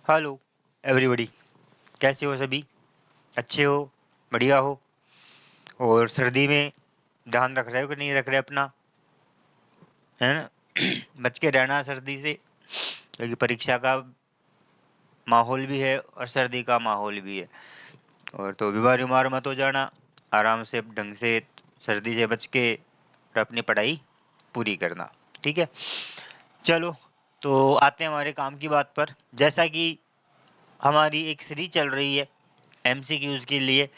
Hello everybody, कैसे हो सभी? अच्छे हो? बढ़िया हो? और सर्दी में ध्यान रख रहे हो कि नहीं रख रहे अपना, है ना? बच के रहना सर्दी से, क्योंकि परीक्षा का माहौल भी है और सर्दी का माहौल भी है। और तो बीमार बीमार मत हो जाना, आराम से ढंग से सर्दी से बच के और अपनी पढ़ाई पूरी करना। ठीक है, चलो तो आते हैं हमारे काम की बात पर। जैसा कि हमारी एक सीरीज चल रही है एमसीक्यूज के लिए,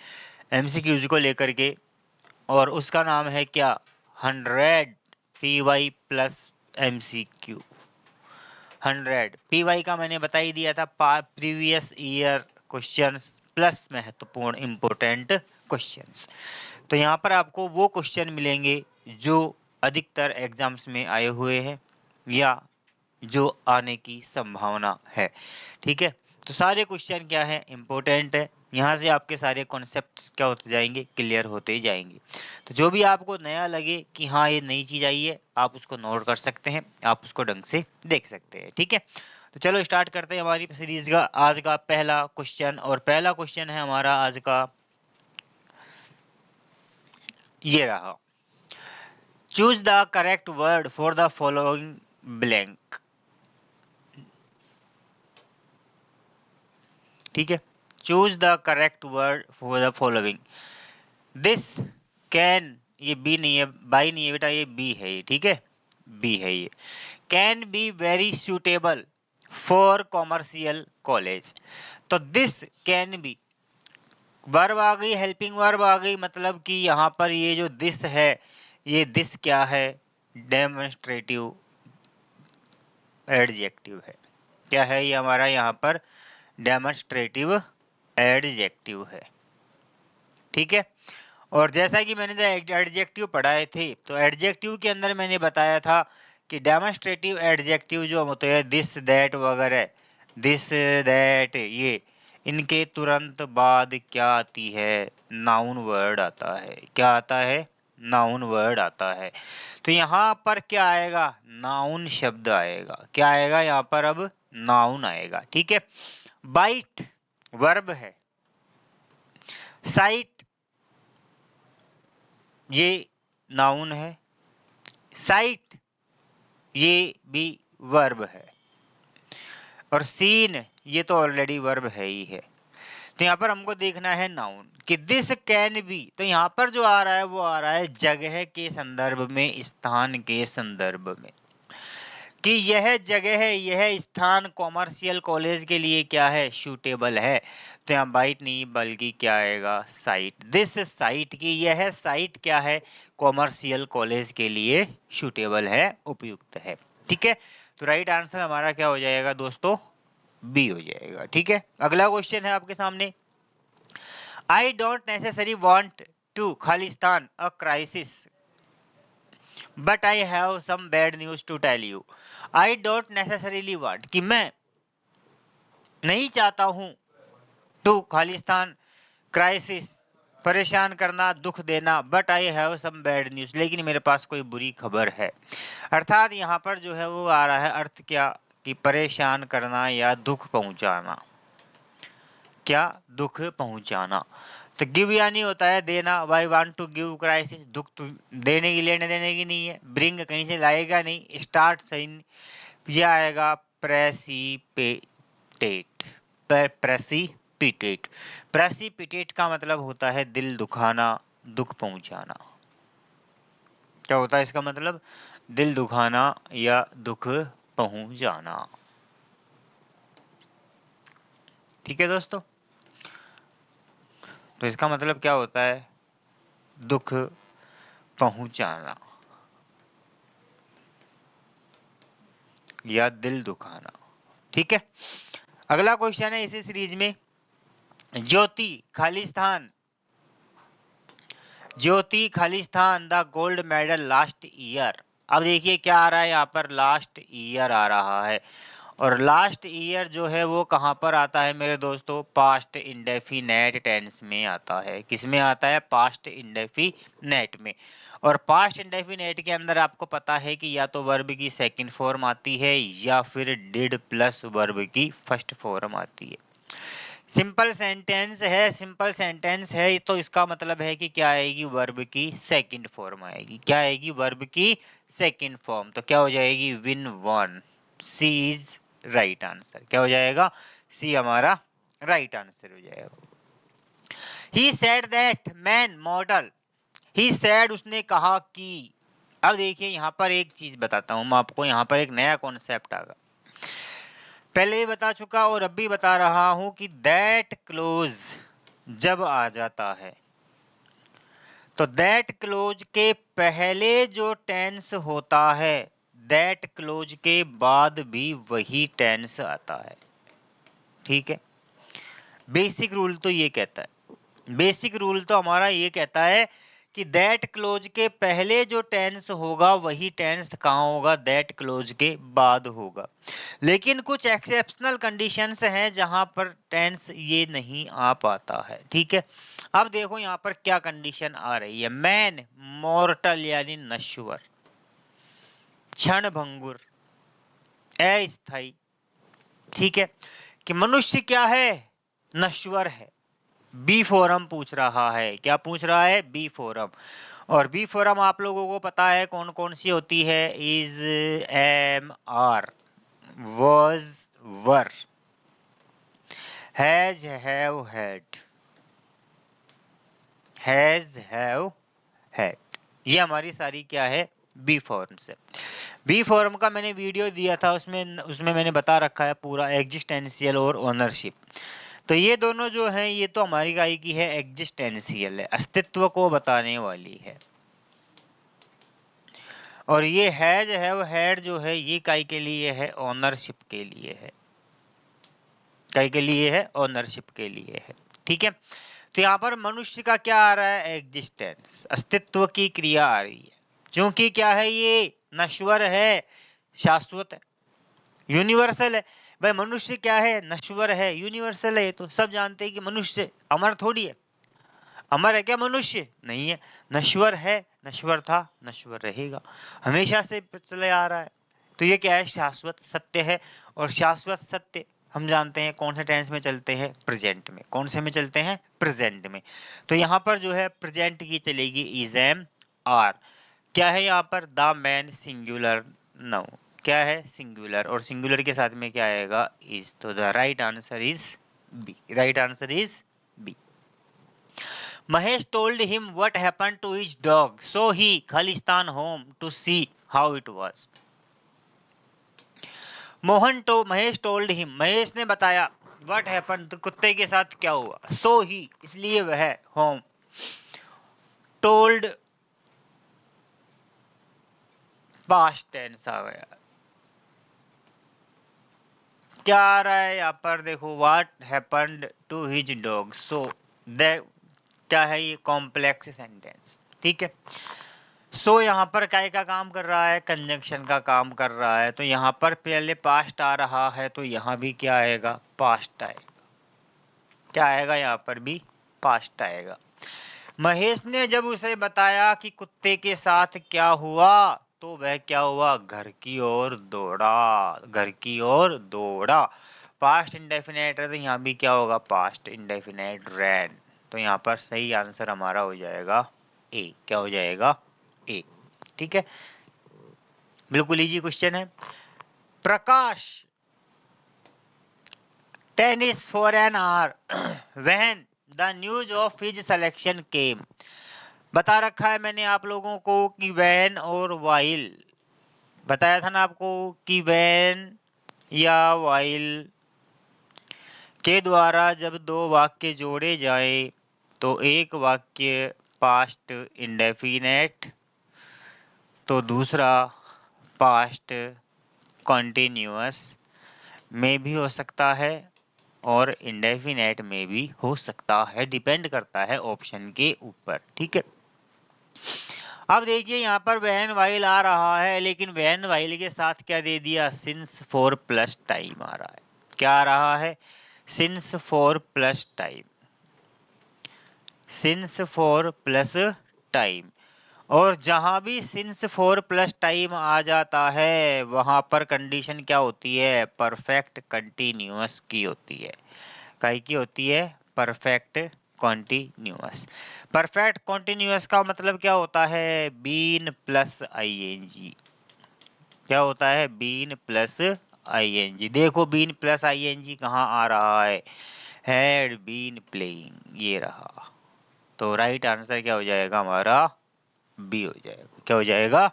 एमसीक्यूज को लेकर के, और उसका नाम है क्या? 100 पीवाई प्लस एमसीक्यू। 100 पीवाई का मैंने बता ही दिया था, प्रीवियस ईयर क्वेश्चंस प्लस महत्वपूर्ण इंपोर्टेंट क्वेश्चंस। तो यहाँ पर आपको वो क्वेश्चन मिलेंगे जो अधिकतर एग्जाम्स में आए हुए हैं या जो आने की संभावना है। ठीक है, तो सारे क्वेश्चन क्या है? इम्पोर्टेंट है। यहाँ से आपके सारे कॉन्सेप्ट्स क्या होते जाएंगे? क्लियर होते जाएंगे। तो जो भी आपको नया लगे कि हाँ ये नई चीज़ आई है, आप उसको नोट कर सकते हैं, आप उसको ढंग से देख सकते हैं। ठीक है, तो चलो स्टार्ट करते हैं हमारी सीरीज का आज का पहला क्वेश्चन। और पहला क्वेश्चन है हमारा आज का, ये रहा। Choose the correct word for the following blank. ठीक है, choose the correct word for the following. This can, ये बी नहीं है, बाई नहीं है बेटा, ये बी है ये। ठीक है, बी है ये। Can be very suitable for commercial college. तो दिस कैन बी, वर्ब आ गई, हेल्पिंग वर्ब आ गई, मतलब कि यहाँ पर ये जो दिस है, ये दिस क्या है? डेमोन्स्ट्रेटिव एडजेक्टिव है। क्या है ये हमारा? यहाँ पर डेमोन्स्ट्रेटिव एडजेक्टिव है। ठीक है, और जैसा कि मैंने जो एडजेक्टिव पढ़ाए थे, तो एडजेक्टिव के अंदर मैंने बताया था कि डेमोन्स्ट्रेटिव एडजेक्टिव जो होते हैं दिस दैट वगैरह, दिस दैट, ये इनके तुरंत बाद क्या आती है? नाउन वर्ड आता है। क्या आता है? नाउन वर्ड आता है। तो यहाँ पर क्या आएगा? नाउन शब्द आएगा। क्या आएगा यहाँ पर? अब नाउन आएगा। ठीक है, बाइट वर्ब है, साइट ये नाउन है, साइट ये भी वर्ब है, और सीन ये तो ऑलरेडी वर्ब है ही है। तो यहाँ पर हमको देखना है नाउन कि दिस कैन बी। तो यहाँ पर जो आ रहा है वो आ रहा है जगह के संदर्भ में, स्थान के संदर्भ में, कि यह जगह है, यह स्थान कॉमर्शियल कॉलेज के लिए क्या है? सूटेबल है। तो यहाँ बाइट नहीं बल्कि क्या आएगा? साइट। दिस साइट, की यह साइट क्या है? कॉमर्शियल कॉलेज के लिए सूटेबल है, उपयुक्त है। ठीक है, तो राइट आंसर हमारा क्या हो जाएगा दोस्तों? बी हो जाएगा। ठीक है, अगला क्वेश्चन है आपके सामने। I don't necessary want to Khalistan a crisis, but I have some bad news to tell you. I don't necessarily want, कि मैं नहीं चाहता हूं, टू खालिस्तान क्राइसिस परेशान करना, दुख देना, but I have some bad news, लेकिन मेरे पास कोई बुरी खबर है। अर्थात यहाँ पर जो है वो आ रहा है अर्थ क्या? कि परेशान करना या दुख पहुंचाना। क्या? दुख पहुंचाना। तो गिव यानी होता है देना, why want to give crisis, दुख तो देने की, लेने देने की नहीं है, ब्रिंग कहीं से लाएगा नहीं, स्टार्ट सही, ये आएगा प्रेसिपिटेट। प्रेसिपिटेट, प्रेसिपिटेट का मतलब होता है दिल दुखाना, दुख पहुंचाना। क्या होता है इसका मतलब? दिल दुखाना या दुख पहुंचाना। ठीक है दोस्तों, तो इसका मतलब क्या होता है? दुख पहुंचाना या दिल दुखाना। ठीक है, अगला क्वेश्चन है इसी सीरीज में। ज्योति खालिस्तान, ज्योति खालिस्तान the gold medal last year. अब देखिए क्या आ रहा है यहाँ पर? लास्ट ईयर आ रहा है, और लास्ट ईयर जो है वो कहाँ पर आता है मेरे दोस्तों, पास्ट इंडेफिनेट टेंस में आता है। किस में आता है, पास्ट इंडेफिनेट में। और पास्ट इंडेफिनेट के अंदर आपको पता है कि या तो वर्ब की सेकंड फॉर्म आती है या फिर डिड प्लस वर्ब की फर्स्ट फॉर्म आती है। सिंपल सेंटेंस है, सिंपल सेंटेंस है तो इसका मतलब है कि क्या आएगी, वर्ब की सेकंड फॉर्म आएगी। क्या आएगी, वर्ब की सेकंड फॉर्म। तो क्या हो जाएगी, win one. C is right answer. क्या हो जाएगा, सी हमारा राइट आंसर हो जाएगा। He said that man modal, he said उसने कहा कि। अब देखिए यहाँ पर एक चीज बताता हूँ मैं आपको, यहाँ पर एक नया कॉन्सेप्ट आगा। पहले ही बता चुका और अब भी बता रहा हूं कि दैट क्लोज जब आ जाता है तो दैट क्लोज के पहले जो टेंस होता है, दैट क्लोज के बाद भी वही टेंस आता है। ठीक है, बेसिक रूल तो ये कहता है, बेसिक रूल तो हमारा ये कहता है कि दैट क्लोज के पहले जो टेंस होगा वही टेंस कहाँ होगा, दैट क्लोज के बाद होगा। लेकिन कुछ एक्सेप्शनल कंडीशंस हैं जहां पर टेंस ये नहीं आ पाता है। ठीक है, अब देखो यहाँ पर क्या कंडीशन आ रही है। मैन मॉर्टल यानी नश्वर, क्षणभंगुर, अस्थायी। ठीक है, कि मनुष्य क्या है, नश्वर है। बी फॉरम पूछ रहा है, क्या पूछ रहा है, बी फॉरम। और बी फॉरम आप लोगों को पता है कौन कौन सी होती है, is, am, are, was, were, has, have, had, has, have, had, ये हमारी सारी क्या है, बी फॉर्म से। बी फॉर्म का मैंने वीडियो दिया था, उसमें उसमें मैंने बता रखा है पूरा एग्जिस्टेंशियल और ओनरशिप। तो ये दोनों जो हैं ये तो हमारी काय की है, एग्जिस्टेंशियल है, अस्तित्व को बताने वाली है। और ये हैज, हैव, हैड जो है ये काय के लिए है, ओनरशिप के लिए है। काय के लिए है, ओनरशिप के लिए है। ठीक है, तो यहाँ पर मनुष्य का क्या आ रहा है, एग्जिस्टेंस, अस्तित्व की क्रिया आ रही है। क्योंकि क्या है, ये नश्वर है, शाश्वत है, यूनिवर्सल है। भाई मनुष्य क्या है, नश्वर है, यूनिवर्सल है। तो सब जानते हैं कि मनुष्य अमर थोड़ी है। अमर है क्या मनुष्य, नहीं है। नश्वर है, नश्वर था, नश्वर रहेगा, हमेशा से चले आ रहा है। तो ये क्या है, शाश्वत सत्य है। और शाश्वत सत्य हम जानते हैं कौन से टेंस में चलते हैं, प्रेजेंट में। कौन से में चलते हैं, प्रेजेंट में। तो यहाँ पर जो है प्रेजेंट की चलेगी इज, एम, आर। क्या है यहाँ पर, द मैन सिंगुलर नाउन, क्या है, सिंगुलर। और सिंगुलर के साथ में क्या आएगा, इज। तो the right answer is B, right answer is B. Mahesh told him what happened to his dog, so he khalistan home to see how it was. Mahesh told him, Mahesh ने बताया, what happened, तो कुत्ते के साथ क्या हुआ, so he, इसलिए वह, home, told, past tense आ गया। क्या आ रहा है यहाँ पर, देखो, what happened to his dog, so क्या है ये, कॉम्प्लेक्स सेंटेंस। ठीक है, सो यहाँ पर काय का काम कर रहा है, कंजंक्शन का काम कर रहा है। तो यहाँ पर पहले पास्ट आ रहा है तो यहाँ भी क्या आएगा, पास्ट आएगा। क्या आएगा, यहाँ पर भी पास्ट आएगा। महेश ने जब उसे बताया कि कुत्ते के साथ क्या हुआ तो वह क्या हुआ, घर की ओर दौड़ा, घर की ओर दौड़ा। पास्ट इंडेफिनेट है तो यहाँ भी क्या होगा, पास्ट इंडेफिनेट रैन। तो यहाँ पर सही आंसर हमारा हो जाएगा ए। क्या हो जाएगा, ए। ठीक है, बिल्कुल इजी क्वेश्चन है। Prakash tennis for an hour when the news of his selection came. बता रखा है मैंने आप लोगों को कि व्हेन और वाइल, बताया था ना आपको कि व्हेन या वाइल के द्वारा जब दो वाक्य जोड़े जाए तो एक वाक्य पास्ट इंडेफिनेट तो दूसरा पास्ट कॉन्टिन्यूअस में भी हो सकता है और इंडेफिनेट में भी हो सकता है, डिपेंड करता है ऑप्शन के ऊपर। ठीक है, अब देखिए यहाँ पर वैन वाइल आ रहा है, लेकिन वैन वाइल के साथ क्या दे दिया, सिंस फॉर प्लस टाइम आ रहा है। क्या आ रहा है, since for plus time, since for plus time. और जहां भी सिंस फॉर प्लस टाइम आ जाता है वहां पर कंडीशन क्या होती है, परफेक्ट कंटिन्यूअस की होती है। काई की होती है, परफेक्ट कॉन्टिन्यूअस। परफेक्ट कॉन्टिन्यूअस का मतलब क्या होता है, बीन प्लस आईएनजी। क्या होता है, बीन प्लस आईएनजी। देखो बीन प्लस आईएनजी कहाँ आ रहा है, हैड बीन प्लेइंग, ये रहा। तो राइट आंसर क्या हो जाएगा हमारा, बी हो जाएगा। क्या हो जाएगा,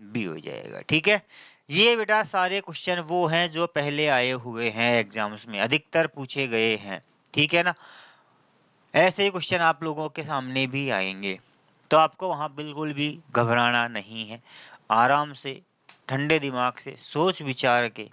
बी हो जाएगा। ठीक है, ये बेटा सारे क्वेश्चन वो हैं जो पहले आए हुए हैं एग्जाम्स में, अधिकतर पूछे गए हैं। ठीक है ना, ऐसे ही क्वेश्चन आप लोगों के सामने भी आएंगे, तो आपको वहाँ बिल्कुल भी घबराना नहीं है। आराम से ठंडे दिमाग से सोच विचार के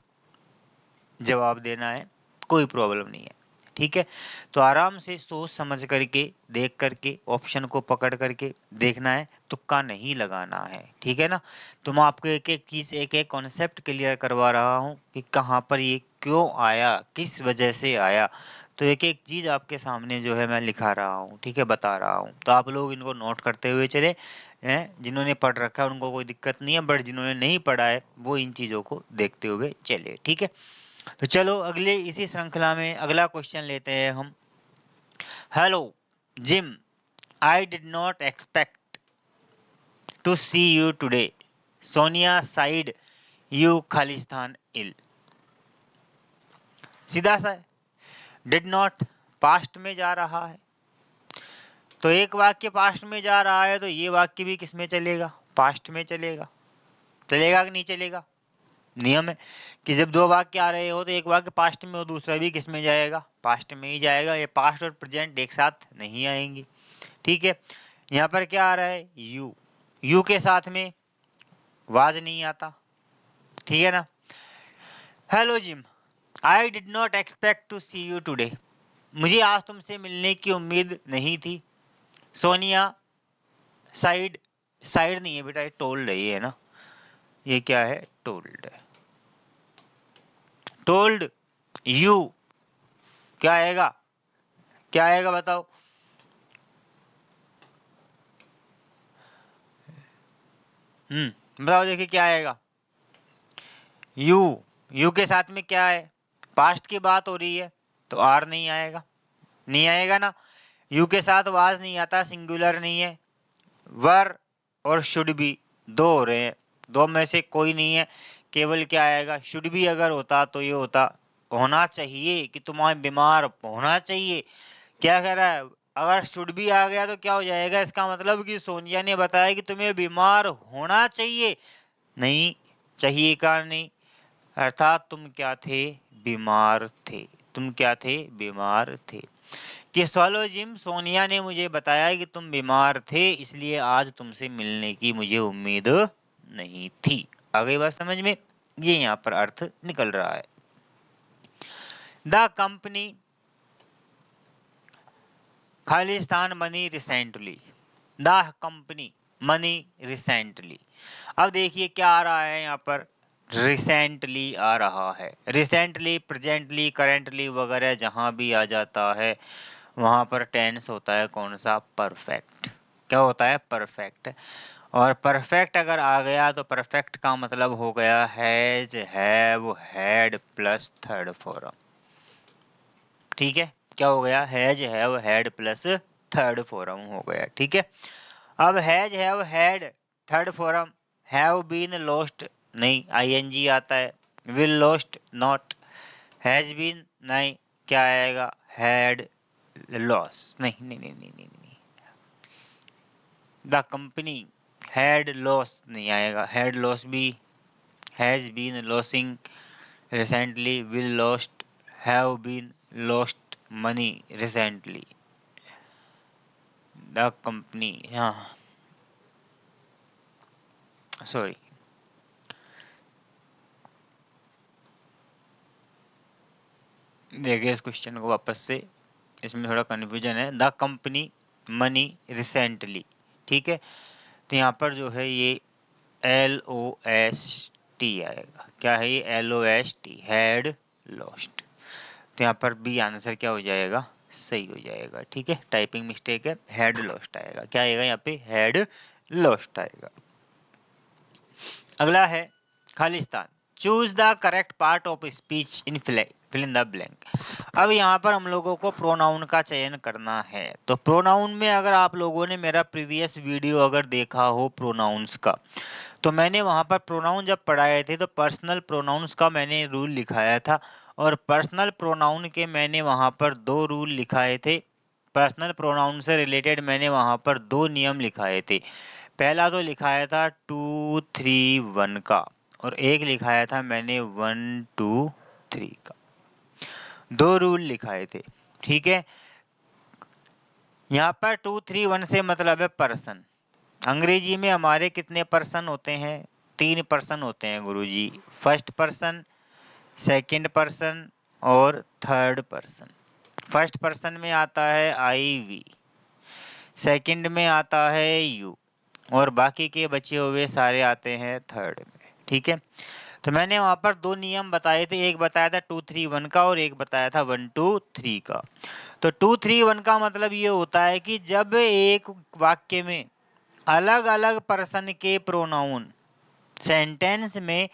जवाब देना है, कोई प्रॉब्लम नहीं है। ठीक है, तो आराम से सोच समझ करके देख करके ऑप्शन को पकड़ करके देखना है, तुक्का नहीं लगाना है। ठीक है ना, तो मैं आपको एक एक चीज एक एक कॉन्सेप्ट क्लियर करवा रहा हूँ कि कहाँ पर ये क्यों आया, किस वजह से आया। तो एक एक चीज आपके सामने जो है मैं लिखा रहा हूँ, ठीक है, बता रहा हूँ। तो आप लोग इनको नोट करते हुए चले हैं, जिन्होंने पढ़ रखा है उनको कोई दिक्कत नहीं है, बट जिन्होंने नहीं पढ़ा है वो इन चीज़ों को देखते हुए चले। ठीक है, तो चलो अगले इसी श्रृंखला में अगला क्वेश्चन लेते हैं हम। Hello Jim, I did not expect to see you today, Sonia said you खालिस्तान इल। सीधा सा है, डिड नॉट पास्ट में जा रहा है, तो एक वाक्य पास्ट में जा रहा है तो ये वाक्य भी किस में चलेगा, पास्ट में चलेगा। चलेगा कि नहीं चलेगा, नियम है कि जब दो वाक्य आ रहे हो तो एक वाक्य पास्ट में हो, दूसरा भी किस में जाएगा, पास्ट में ही जाएगा। ये पास्ट और प्रेजेंट एक साथ नहीं आएंगी। ठीक है, यहाँ पर क्या आ रहा है, यू, यू के साथ में वाज नहीं आता। ठीक है ना, hello Jim, I did not expect to see you today, मुझे आज तुमसे मिलने की उम्मीद नहीं थी। सोनिया साइड, साइड नहीं है बेटा, ये टोल्ड है, ये है ना, ये क्या है, टोल्ड। टोल्ड यू क्या आएगा, क्या आएगा बताओ, बताओ देखिए क्या आएगा। यू, यू के साथ में क्या है, पास्ट की बात हो रही है तो आर नहीं आएगा, नहीं आएगा ना। यू के साथ वाज नहीं आता, सिंगुलर नहीं है। वर और शुड भी दो हो रहे हैं, दो में से कोई नहीं है, केवल क्या आएगा, शुड भी अगर होता तो ये होता, होना चाहिए कि तुम्हें बीमार होना चाहिए। क्या कह रहा है, अगर शुड भी आ गया तो क्या हो जाएगा, इसका मतलब कि सोनिया ने बताया कि तुम्हें बीमार होना चाहिए, नहीं चाहिए का नहीं, अर्थात तुम क्या थे, बीमार थे। तुम क्या थे, बीमार थे। कि सोलो जिम, सोनिया ने मुझे बताया कि तुम बीमार थे, इसलिए आज तुमसे मिलने की मुझे उम्मीद नहीं थी। आ गई बात समझ में, ये यहाँ पर अर्थ निकल रहा है। The company Khalistan money recently, the company money recently. अब देखिए क्या आ रहा है यहाँ पर, रिसेंटली आ रहा है। रिसेंटली, प्रेजेंटली, करेंटली वगैरह जहाँ भी आ जाता है वहाँ पर टेंस होता है कौन सा, परफेक्ट। क्या होता है, परफेक्ट। और परफेक्ट अगर आ गया तो परफेक्ट का मतलब हो गया has, have, had plus third form. ठीक है, क्या हो गया, has, have, had plus third form हो गया। ठीक है, अब has, have, had third form, have been lost नहीं, आईएनजी आता है। Will lost not, has been नहीं, क्या आएगा, हैड लॉस नहीं, नहीं नहीं नहीं नहीं, नहीं। द कंपनी हैड लॉस नहीं आएगा, हैड लॉस भी, has been losing recently, will lost, have been lost money recently. The company, हाँ सॉरी, देखिए इस क्वेश्चन को वापस से, इसमें थोड़ा कन्फ्यूजन है। द कंपनी मनी रिसेंटली, ठीक है, तो यहाँ पर जो है ये LOST आएगा। क्या है ये? LOST, had lost. तो यहाँ पर बी आंसर क्या हो जाएगा? सही हो जाएगा। ठीक है, टाइपिंग मिस्टेक है, हैड लॉस्ट आएगा। क्या आएगा यहाँ पे? हैड लॉस्ट आएगा। अगला है Khalistan. Choose the correct part of speech in fill in the blank. अब यहाँ पर हम लोगों को प्रोनाउन का चयन करना है। तो प्रोनाउन में अगर आप लोगों ने मेरा प्रीवियस वीडियो अगर देखा हो प्रोनाउंस का, तो मैंने वहाँ पर प्रोनाउन जब पढ़ाए थे तो पर्सनल प्रोनाउंस का मैंने रूल लिखाया था, और पर्सनल प्रोनाउन के मैंने वहाँ पर 2 रूल लिखाए थे। पर्सनल प्रोनाउन से रिलेटेड मैंने वहाँ पर 2 नियम लिखाए थे। पहला तो लिखाया था 2 3 1 का, और एक लिखाया था मैंने 1 2 3 का। 2 रूल लिखाए थे। ठीक है, यहाँ पर 2 3 1 से मतलब है पर्सन। अंग्रेजी में हमारे कितने पर्सन होते हैं? 3 पर्सन होते हैं गुरुजी। फर्स्ट पर्सन, सेकंड पर्सन और थर्ड पर्सन। फर्स्ट पर्सन में आता है आई वी, सेकंड में आता है यू, और बाकी के बचे हुए सारे आते हैं थर्ड में। ठीक है, तो मैंने वहाँ पर 2 नियम बताए थे। एक बताया था 2 3 1 का, और एक बताया था 1 2 3 का। तो 2 3 1 का मतलब ये होता है कि जब एक वाक्य में अलग अलग पर्सन के प्रोनाउन, सेंटेंस में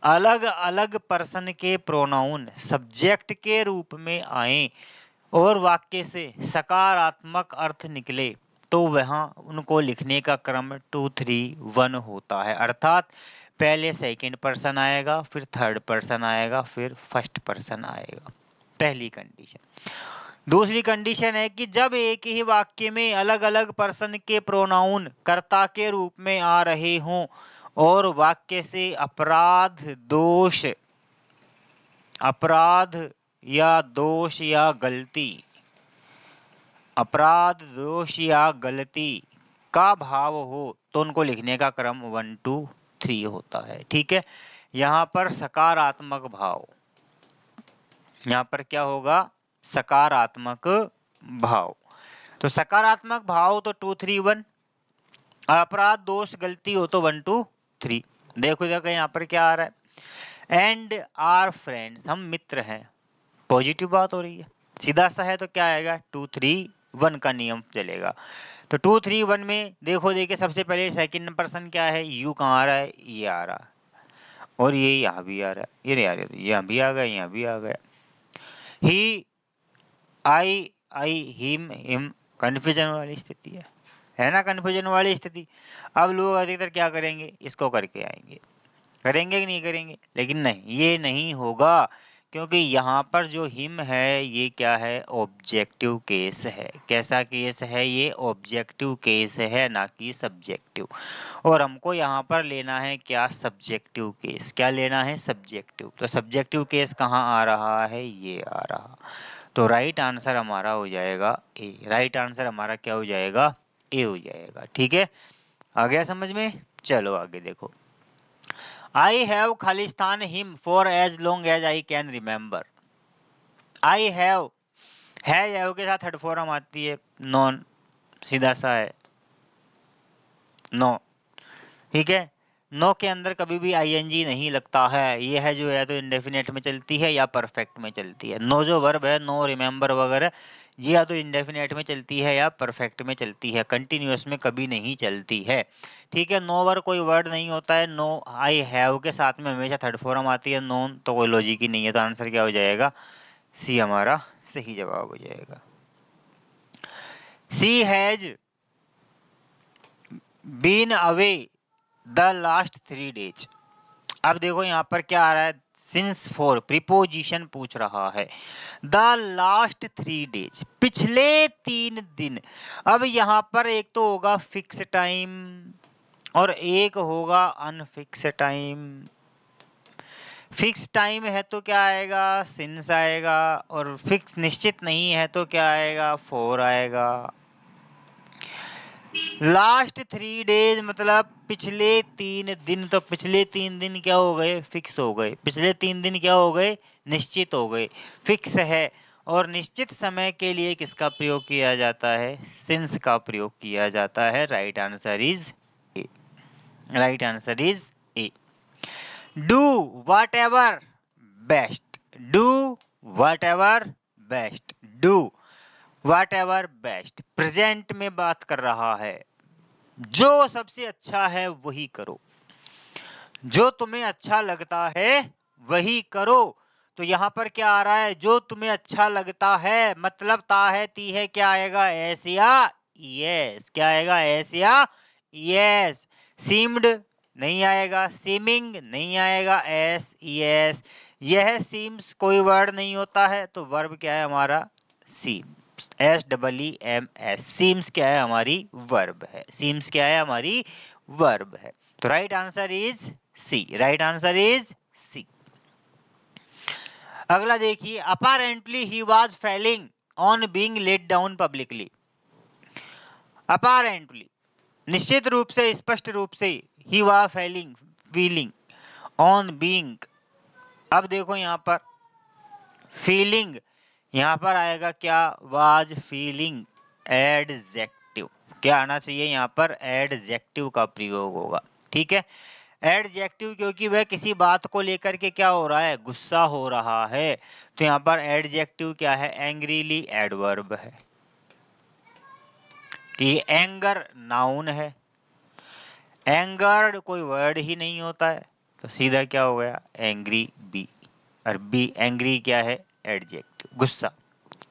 अलग अलग पर्सन के प्रोनाउन सब्जेक्ट के रूप में आए और वाक्य से सकारात्मक अर्थ निकले, तो वहाँ उनको लिखने का क्रम 2 3 1 होता है। अर्थात पहले सेकंड पर्सन आएगा, फिर थर्ड पर्सन आएगा, फिर फर्स्ट पर्सन आएगा। पहली कंडीशन। दूसरी कंडीशन है कि जब एक ही वाक्य में अलग अलग पर्सन के प्रोनाउन कर्ता के रूप में आ रहे हों और वाक्य से अपराध या दोष या गलती, अपराध दोष या गलती का भाव हो, तो उनको लिखने का क्रम 1 2 3 होता है। ठीक है, यहाँ पर सकारात्मक भाव, यहाँ पर क्या होगा? सकारात्मक भाव। तो सकारात्मक भाव तो 2 3 1, अपराध दोष गलती हो तो 1 2 3। देखो देखो यहाँ पर क्या आ रहा है? एंड आर फ्रेंड्स, हम मित्र हैं। पॉजिटिव बात हो रही है, सीधा सा है, तो क्या आएगा? 2 3 1 का नियम चलेगा। तो 2 3 1 में देखो देखिए, सबसे पहले सेकंड पर्सन क्या है? यू कहाँ आ रहा है? ये आ रहा है, और ये यहाँ भी आ रहा है। ये नहीं आ रहा, यहाँ भी आ गया, यहाँ भी आ गया। ही, आई, हिम, कन्फ्यूजन वाली स्थिति है ना? कन्फ्यूजन वाली स्थिति। अब लोग अधिकतर क्या करेंगे? इसको करके आएंगे। करेंगे कि नहीं करेंगे? लेकिन नहीं, ये नहीं होगा, क्योंकि यहाँ पर जो हिम है ये क्या है? ऑब्जेक्टिव केस है। कैसा केस है ये? ऑब्जेक्टिव केस है, ना कि सब्जेक्टिव। और हमको यहाँ पर लेना है क्या? Subjective case. क्या लेना है? सब्जेक्टिव। तो सब्जेक्टिव केस कहाँ आ रहा है? ये आ रहा। तो राइट आंसर हमारा हो जाएगा ए। राइट आंसर हमारा क्या हो जाएगा? ए हो जाएगा। ठीक है, आ गया समझ में? चलो आगे देखो। I have Khalistan him for as long as I can remember. I have के साथ थर्ड फॉर्म आती है नॉन, सीधा सा है नो। ठीक है, नो के अंदर कभी भी आईएनजी नहीं लगता है। ये है जो है तो इंडेफिनेट में चलती है या परफेक्ट में चलती है। नो जो वर्ब है, नो, रिमेंबर वगैरह, ये या तो इंडेफिनेट में चलती है या परफेक्ट में चलती है, कंटिन्यूअस में कभी नहीं चलती है। ठीक है, नो वर कोई वर्ड नहीं होता है। नो, आई हैव के साथ में हमेशा थर्ड फॉर्म आती है, नोन, तो कोई लॉजिक ही नहीं है। तो आंसर क्या हो जाएगा? सी हमारा सही जवाब हो जाएगा। She has been away the last 3 days। अब देखो यहाँ पर क्या आ रहा है? सिंस फॉर प्रीपोजिशन पूछ रहा है। द लास्ट 3 days, पिछले 3 दिन। अब यहाँ पर एक तो होगा फिक्स टाइम और एक होगा अनफिक्स टाइम। फिक्स टाइम है तो क्या आएगा? सिंस आएगा, और फिक्स निश्चित नहीं है तो क्या आएगा? फॉर आएगा। लास्ट 3 days मतलब पिछले 3 दिन, तो पिछले 3 दिन क्या हो गए? फिक्स हो गए। पिछले 3 दिन क्या हो गए? निश्चित हो गए, फिक्स है। और निश्चित समय के लिए किसका प्रयोग किया जाता है? सिंस का प्रयोग किया जाता है। Right answer is a. Right answer is a. Do what ever best, do what ever best, do what ever best present में बात कर रहा है, जो सबसे अच्छा है वही करो, जो तुम्हें अच्छा लगता है वही करो। तो यहाँ पर क्या आ रहा है, जो तुम्हें अच्छा लगता है, मतलब ता है ती है, क्या आएगा एस या यस, क्या आएगा एस या यस। सीम्ड नहीं आएगा, सीमिंग नहीं आएगा, एस यस। यह सीम्स कोई वर्ड नहीं होता है, तो वर्ब क्या है हमारा seems, S double E M S, seems क्या है हमारी वर्ब है, सीम्स क्या है हमारी वर्ब है। तो right answer is C, right answer is C. अगला देखिए, apparently he was failing on being let down publicly. Apparently निश्चित रूप से, स्पष्ट रूप से, he was failing feeling on being, अब देखो यहाँ पर फीलिंग, यहाँ पर आएगा क्या, वाज फीलिंग, एडजेक्टिव, क्या आना चाहिए यहाँ पर, एडजेक्टिव का प्रयोग होगा, ठीक है। एडजेक्टिव, क्योंकि वह किसी बात को लेकर के क्या हो रहा है, गुस्सा हो रहा है, तो यहाँ पर एडजेक्टिव क्या है, एंग्रीली एडवर्ब है, कि एंगर नाउन है, एंगर्ड कोई वर्ड ही नहीं होता है, तो सीधा क्या हो गया, एंग्री बी, और बी एंग्री क्या है, एडजेक्टिव, गुस्सा,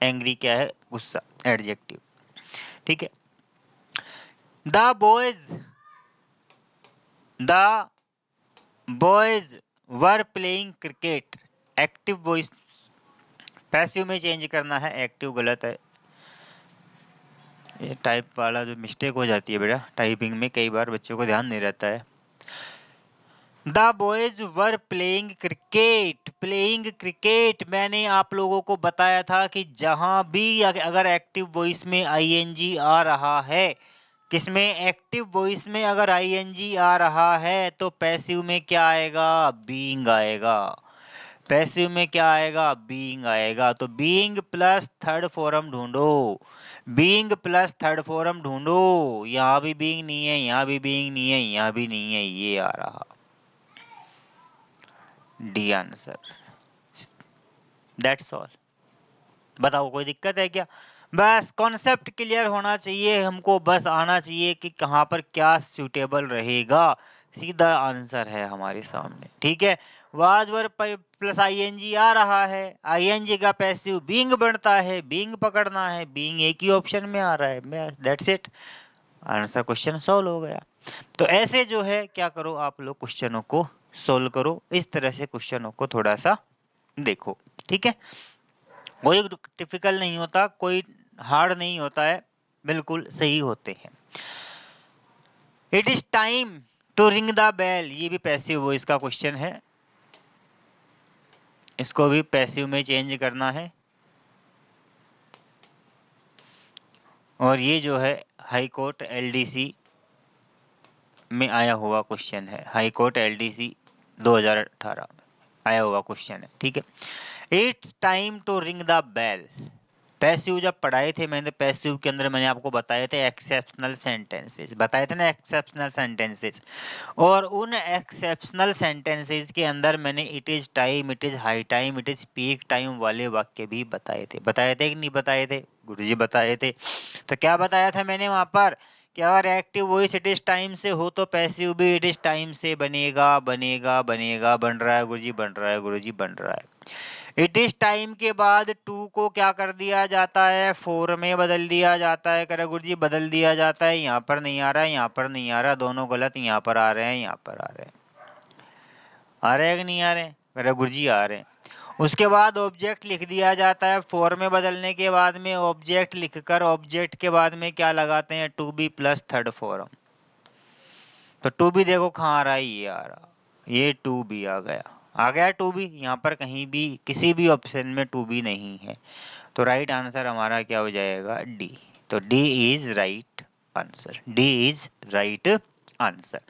एंग्री क्या है, गुस्सा, एडजेक्टिव, ठीक है। The boys, the boys were playing cricket, active voice passive में चेंज करना है, एक्टिव गलत है, ये टाइप वाला जो मिस्टेक हो जाती है बेटा, टाइपिंग में कई बार बच्चों को ध्यान नहीं रहता है। The boys were playing cricket, playing cricket, मैंने आप लोगों को बताया था कि जहां भी अगर एक्टिव वॉइस में आईएनजी आ रहा है, किसमें, एक्टिव वॉइस में अगर आईएनजी आ रहा है, तो पैसिव में क्या आएगा, बीइंग आएगा, पैसिव में क्या आएगा, बीइंग आएगा। तो बीइंग प्लस थर्ड फॉर्म ढूंढो, बीइंग प्लस थर्ड फॉर्म ढूंढो, यहाँ भी बीइंग नहीं है, यहाँ भी बीइंग नहीं है, यहाँ भी नहीं है, ये आ रहा, डी आंसर, दैट्स ऑल। बताओ कोई दिक्कत है क्या, बस कॉन्सेप्ट क्लियर होना चाहिए हमको, बस आना चाहिए कि कहाँ पर क्या सूटेबल रहेगा, सीधा आंसर है हमारे सामने, ठीक है। वाज वर प्लस आईएनजी आ रहा है, आईएनजी का पैसिव बीइंग बनता है, बीइंग पकड़ना है, बीइंग एक ही ऑप्शन में आ रहा है, that's it, answer, question solve हो गया। तो ऐसे जो है क्या करो आप लोग, क्वेश्चनों को सोल्व करो, इस तरह से क्वेश्चनों को थोड़ा सा देखो, ठीक है। कोई डिफिकल्ट नहीं होता, कोई हार्ड नहीं होता है, बिल्कुल सही होते हैं। It is time to ring the bell, ये भी पैसिव वॉइस का क्वेश्चन है, इसको भी पैसिव में चेंज करना है, और ये जो है हाई कोर्ट एलडीसी में आया हुआ क्वेश्चन है, हाई कोर्ट एलडीसी 2018 में आया हुआ क्वेश्चन है, ठीक है। It's time to ring the bell, passive जब पढ़ाए थे मैंने, पैसिव के अंदर मैंने आपको बताए थे एक्सेप्शनल सेंटेंसेस, बताए थे ना एक्सेप्शनल सेंटेंसेस, और उन एक्सेप्शनल सेंटेंसेस के अंदर मैंने it is time, it is high time, it is peak time वाले वाक्य भी बताए थे कि नहीं बताए थे, गुरुजी बताए थे। तो क्या बताया था मैंने वहां पर, कि अगर active voice it is time से हो तो पैसिव भी इट इज टाइम से बनेगा, बनेगा, बनेगा, बन रहा है गुरुजी, बन रहा है गुरुजी, बन रहा है। इट इज टाइम के बाद टू को क्या कर दिया जाता है, फोर में बदल दिया जाता है, करे गुरुजी बदल दिया जाता है, यहाँ पर नहीं आ रहा है, यहाँ पर नहीं आ रहा, दोनों गलत, यहाँ पर आ रहे हैं, यहाँ पर आ रहे हैं, आ रहे हैं कि नहीं आ रहे हैं, करे गुरुजी आ रहे हैं। उसके बाद ऑब्जेक्ट लिख दिया जाता है, फॉर में बदलने के बाद में ऑब्जेक्ट लिखकर ऑब्जेक्ट के बाद में क्या लगाते हैं, to be plus third form, तो टू बी देखो कहाँ आ रहा है, ये आ रहा, ये टू बी आ गया, आ गया टू बी, यहाँ पर कहीं भी किसी भी ऑप्शन में टू बी नहीं है, तो राइट आंसर हमारा क्या हो जाएगा, डी। तो D is right answer, D is right answer.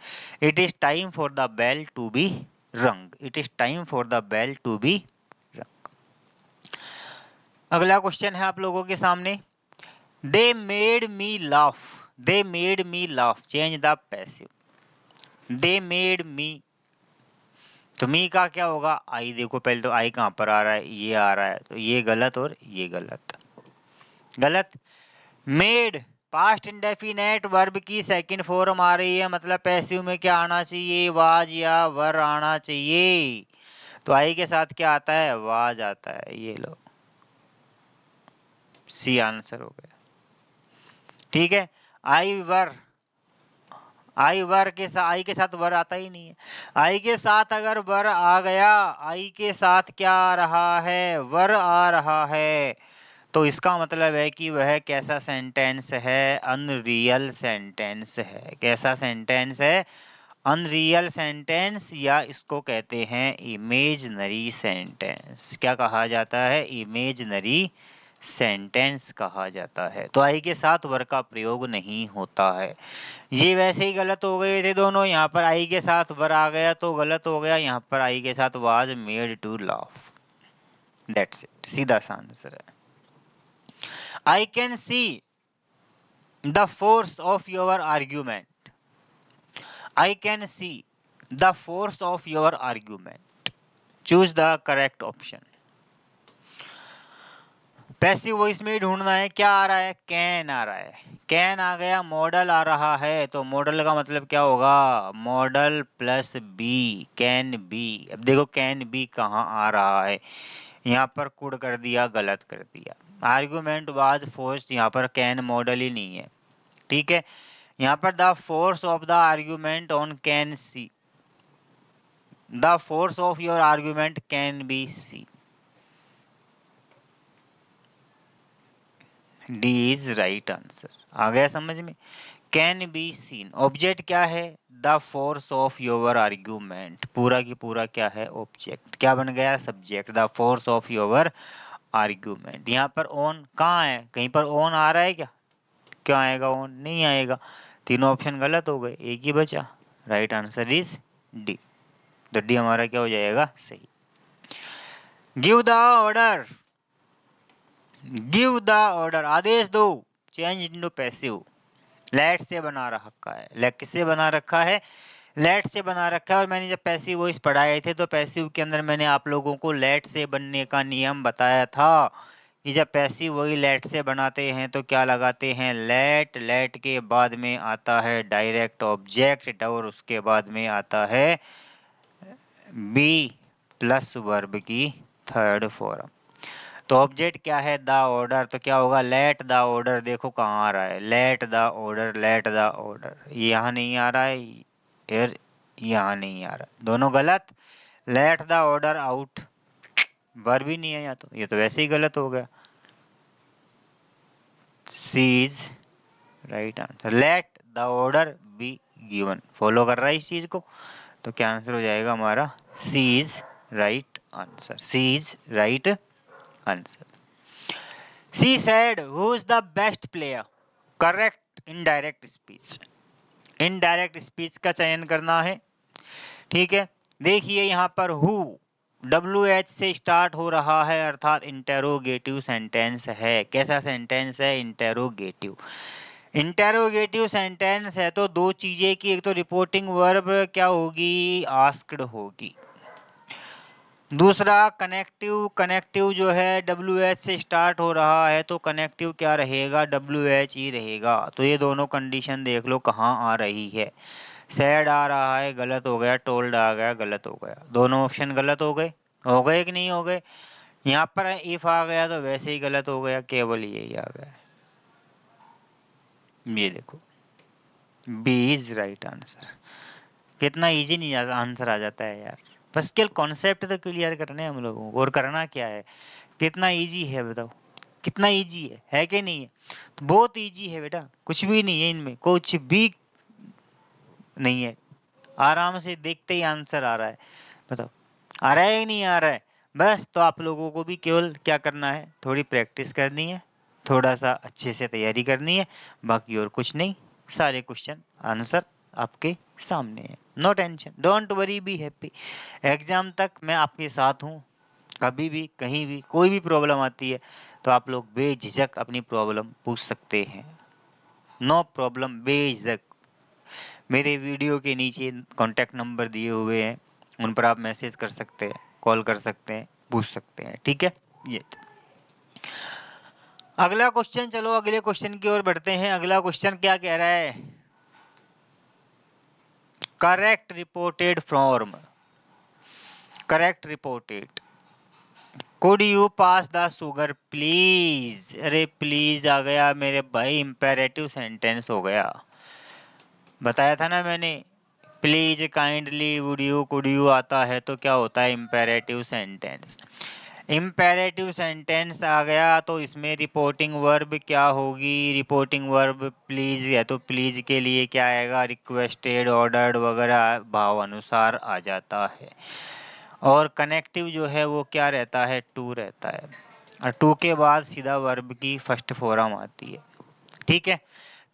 It is time for the bell to be rung, it is time for the bell to be rung. अगला question है आप लोगों के सामने, they made me laugh, they made me laugh, change the passive, they made me, तो me का क्या होगा, आई। देखो पहले तो आई कहाँ पर आ रहा है, ये आ रहा है, तो ये गलत और ये गलत। गलत। मेड पास्ट इंडेफिनेट वर्ब की सेकंड फॉर्म आ रही है, मतलब पैसिव में क्या आना चाहिए, वाज या वर आना चाहिए। तो आई के साथ क्या आता है, वाज आता है। ये लो, सी आंसर हो गया। ठीक है। आई वर, आई वर के साथ, आई के साथ वर आता ही नहीं है। आई के साथ अगर वर आ गया, आई के साथ क्या आ रहा है, वर आ रहा है, तो इसका मतलब है कि वह कैसा सेंटेंस है, अनरियल सेंटेंस है। कैसा सेंटेंस है, अनरियल सेंटेंस, या इसको कहते हैं इमेजनरी सेंटेंस। क्या कहा जाता है, इमेजनरी सेंटेंस कहा जाता है। तो आई के साथ वर का प्रयोग नहीं होता है। ये वैसे ही गलत हो गए थे दोनों। यहाँ पर आई के साथ वर आ गया तो गलत हो गया, यहाँ पर आई के साथ was made to laugh. That's it, सीधा सा आंसर है। I can see the force of your argument. I can see the force of your argument. Choose the correct option. Passive voice में ढूंढना है, क्या आ रहा है, कैन आ रहा है। कैन आ गया, मॉडल आ रहा है, तो मॉडल का मतलब क्या होगा, modal plus be, can be. अब देखो कैन बी कहाँ आ रहा है, यहाँ पर कुड कर दिया, गलत कर दिया। आर्गुमेंट वाज फोर्स, यहाँ पर कैन मॉडल ही नहीं है। ठीक है। यहाँ पर the force of the argument on can see, the force of your argument can be see. D is right answer. आ गया समझ में। कैन बी सीन, ऑब्जेक्ट क्या है, the force of your argument, पूरा की पूरा क्या है, ऑब्जेक्ट। क्या बन गया, subject, the force of your argument. यहाँ पर ऑन कहाँ है, कहीं पर ऑन आ रहा है क्या, क्या आएगा, ऑन नहीं आएगा। तीनों ऑप्शन गलत हो गए, एक ही बचा। Right answer is D. तो डी हमारा क्या हो जाएगा, सही। Give the order, give the order, आदेश दो, चेंज इनटू पैसिव। लेट से बना रखा है, लेट किससे बना रखा है, लेट से बना रखा है। और मैंने जब पैसिव वॉइस पढ़ाए थे तो पैसिव के अंदर मैंने आप लोगों को लेट से बनने का नियम बताया था कि जब पैसिव वही लेट से बनाते हैं तो क्या लगाते हैं, लेट। लेट के बाद में आता है डायरेक्ट ऑब्जेक्ट, और उसके बाद में आता है बी प्लस वर्ब की थर्ड फॉर्म। तो ऑब्जेक्ट क्या है, द ऑर्डर, तो क्या होगा, लेट द ऑर्डर। देखो कहाँ आ रहा है, late the order, late the order, ये यहाँ नहीं आ रहा है, यार यहाँ नहीं आ रहा, दोनों गलत। Late the order out, verb भी नहीं है यहाँ, तो ये तो वैसे ही गलत हो गया। C is right answer. Let the order be given, follow कर रहा है इस चीज को, तो क्या आंसर हो जाएगा हमारा, C is right answer. C is right answer. She said, who is the best player? Correct indirect speech. Indirect speech का चयन करना है। ठीक है। देखिए यहाँ पर हु WH से स्टार्ट हो रहा है, अर्थात इंटेरोगेटिव सेंटेंस है। कैसा सेंटेंस है, इंटेरोगेटिव। इंटेरोगेटिव सेंटेंस है तो दो चीजें की, एक तो रिपोर्टिंग वर्ब क्या होगी, आस्क्ड होगी। दूसरा कनेक्टिव, कनेक्टिव जो है WH से स्टार्ट हो रहा है तो कनेक्टिव क्या रहेगा, WH ही रहेगा। तो ये दोनों कंडीशन देख लो कहाँ आ रही है। सैड आ रहा है, गलत हो गया। टोल्ड आ गया, गलत हो गया। दोनों ऑप्शन गलत हो गए कि नहीं हो गए। यहाँ पर इफ आ गया तो वैसे ही गलत हो गया, केवल यही आ गया। ये देखो, बी इज राइट आंसर। कितना इजी नहीं आंसर आ जाता है यार। बस केवल कॉन्सेप्ट तो क्लियर करने हैं हम लोगों को, और करना क्या है। कितना इजी है बताओ, कितना इजी है कि नहीं है। तो बहुत इजी है बेटा, कुछ भी नहीं है इनमें, कुछ भी नहीं है। आराम से देखते ही आंसर आ रहा है। बताओ आ रहा है कि नहीं आ रहा है। बस तो आप लोगों को भी केवल क्या करना है, थोड़ी प्रैक्टिस करनी है, थोड़ा सा अच्छे से तैयारी करनी है, बाकी और कुछ नहीं। सारे क्वेश्चन आंसर आपके सामने है। No tension, don't worry, be happy. Exam तक मैं आपके साथ हूँ। कभी भी कहीं भी कोई भी प्रॉब्लम आती है तो आप लोग बेझिझक अपनी प्रॉब्लम पूछ सकते हैं। नो प्रॉब्लम, बेझिझक। मेरे वीडियो के नीचे कॉन्टैक्ट नंबर दिए हुए हैं, उन पर आप मैसेज कर सकते हैं, कॉल कर सकते हैं, पूछ सकते हैं। ठीक है, ये अगला क्वेश्चन, चलो अगले क्वेश्चन की ओर बढ़ते हैं। अगला क्वेश्चन क्या कह रहा है? Correct reported from, correct reported, could you pass the sugar please. अरे प्लीज आ गया मेरे भाई, इंपेरेटिव सेंटेंस हो गया। बताया था ना मैंने, please, kindly, would you, could you आता है तो क्या होता है? Imperative sentence. इम्पेरेटिव सेंटेंस आ गया तो इसमें रिपोर्टिंग वर्ब क्या होगी? रिपोर्टिंग वर्ब प्लीज है, तो प्लीज के लिए क्या आएगा? रिक्वेस्टेड, ऑर्डर्ड वगैरह भाव अनुसार आ जाता है। और कनेक्टिव जो है वो क्या रहता है? टू रहता है, और टू के बाद सीधा वर्ब की फर्स्ट फॉर्म आती है। ठीक है,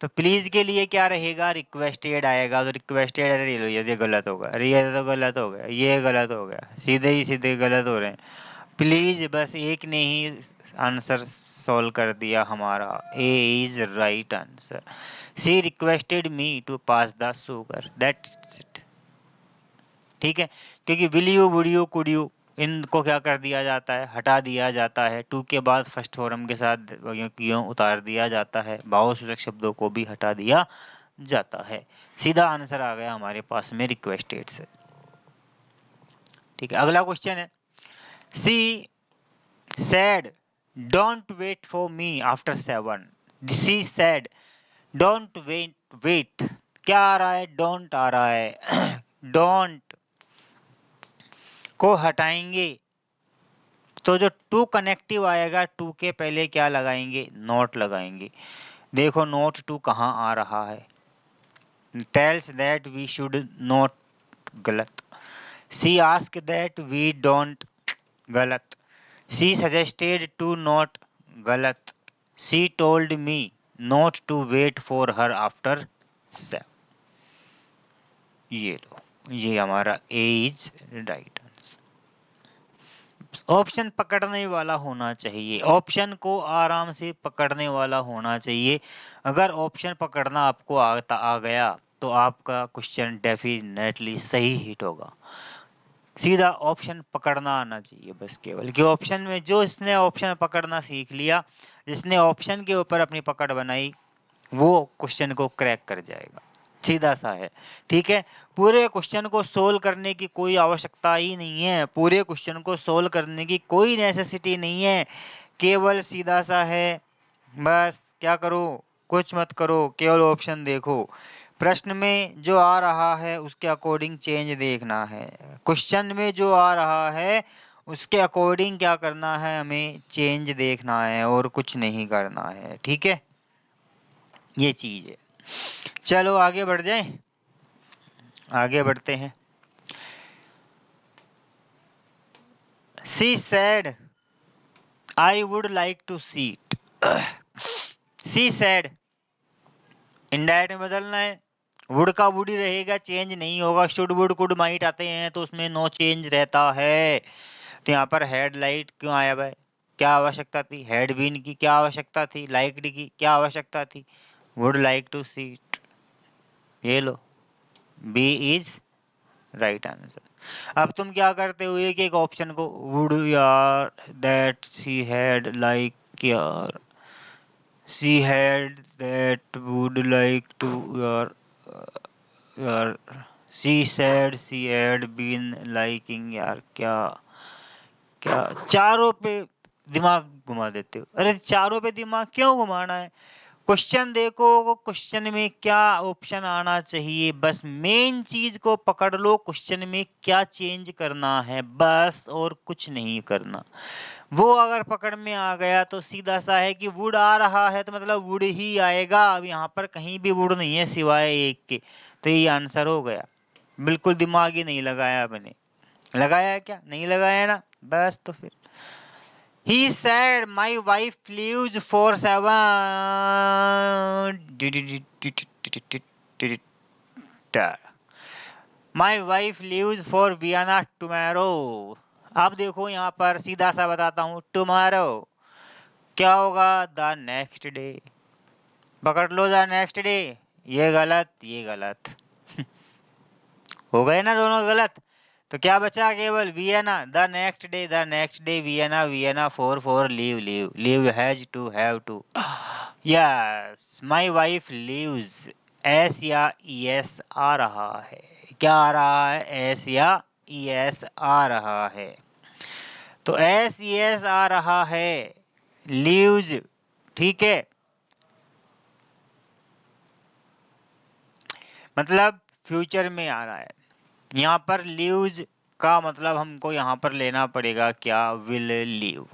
तो प्लीज के लिए क्या रहेगा? रिक्वेस्टेड आएगा, तो रिक्वेस्टेड, अरे लो ये गलत होगा, अरे ये तो गलत हो गया, ये गलत हो गया, सीधे ही सीधे गलत हो रहे हैं। प्लीज बस एक ने ही आंसर सॉल्व कर दिया हमारा, A is right answer. She requested me to pass the sugar, that's it. ठीक है, क्योंकि will you, would you, could you, इनको क्या कर दिया जाता है? हटा दिया जाता है। टू के बाद फर्स्ट फॉर्म के साथ यूं उतार दिया जाता है, भावसूचक शब्दों को भी हटा दिया जाता है। सीधा आंसर आ गया हमारे पास में रिक्वेस्टेड से। ठीक है, अगला क्वेश्चन है, सी said don't wait for me after 7। she said don't wait, क्या आ रहा है? don't आ रहा है। don't को हटाएंगे तो जो टू कनेक्टिव आएगा, टू के पहले क्या लगाएंगे? नॉट लगाएंगे। देखो नोट टू कहाँ आ रहा है? tells that we should not, गलत। she asked that we don't, गलत। she suggested to not, गलत। she told me not to wait for her after 7। ये लो, ये हमारा A is right answer. Option पकड़ने वाला होना चाहिए, ऑप्शन को आराम से पकड़ने वाला होना चाहिए। अगर ऑप्शन पकड़ना आपको आ गया तो आपका क्वेश्चन डेफिनेटली सही हिट होगा। सीधा ऑप्शन पकड़ना आना चाहिए बस, केवल कि ऑप्शन में जो इसने ऑप्शन पकड़ना सीख लिया, जिसने ऑप्शन के ऊपर अपनी पकड़ बनाई, वो क्वेश्चन को क्रैक कर जाएगा। सीधा सा है। ठीक है, पूरे क्वेश्चन को सोल्व करने की कोई आवश्यकता ही नहीं है, पूरे क्वेश्चन को सोल्व करने की कोई नेसेसिटी नहीं है, केवल सीधा सा है। बस क्या करो? कुछ मत करो, केवल ऑप्शन देखो। प्रश्न में जो आ रहा है उसके अकॉर्डिंग चेंज देखना है, क्वेश्चन में जो आ रहा है उसके अकॉर्डिंग क्या करना है? हमें चेंज देखना है और कुछ नहीं करना है। ठीक है, ये चीज है। चलो आगे बढ़ जाएं, आगे बढ़ते हैं। She said I would like to seat. She said, indirect में बदलना है, वुड का वुड ही रहेगा, चेंज नहीं होगा। शुड, वुड, कुड, माइट आते हैं तो उसमें नो चेंज रहता है। तो यहाँ पर हेड लाइट क्यों आया भाई? क्या आवश्यकता थी? हेड बीन की क्या आवश्यकता थी? लाइक्ड की क्या आवश्यकता थी? Would like to seat. ये लो, बी इज राइट आंसर। अब तुम क्या करते हो? एक एक ऑप्शन को, वुड यार, दैट शी हैड लाइक, यार she had that would like to, यार यार she said she had been liking, यार क्या क्या चारों पे दिमाग घुमा देते हो। अरे चारों पे दिमाग क्यों घुमाना है? क्वेश्चन देखो, क्वेश्चन में क्या ऑप्शन आना चाहिए, बस मेन चीज को पकड़ लो। क्वेश्चन में क्या चेंज करना है बस, और कुछ नहीं करना। वो अगर पकड़ में आ गया तो सीधा सा है कि वुड आ रहा है तो मतलब वुड ही आएगा। अब यहाँ पर कहीं भी वुड नहीं है सिवाय एक के, तो ये आंसर हो गया। बिल्कुल दिमाग ही नहीं लगाया मैंने। लगाया है क्या? नहीं लगाया ना, बस तो फिर। He said, "My wife leaves for 7। My wife leaves for Vienna tomorrow। अब देखो यहाँ पर सीधा सा बताता हूँ, टुमारो क्या होगा? The next day. पकड़ लो, द नेक्स्ट डे। ये गलत, ये गलत। हो गए ना दोनों गलत। तो क्या बचा केवल Vienna, the next day Vienna, Vienna for leave, leave leave has to have to. Yes my wife leaves, S या ईएस आ रहा है, क्या आ रहा है, एस या ईएस आ रहा है। तो एस ईएस आ रहा है, लीव्स, ठीक है, मतलब फ्यूचर में आ रहा है। यहाँ पर लीव्स का मतलब हमको यहाँ पर लेना पड़ेगा क्या, विल लीव।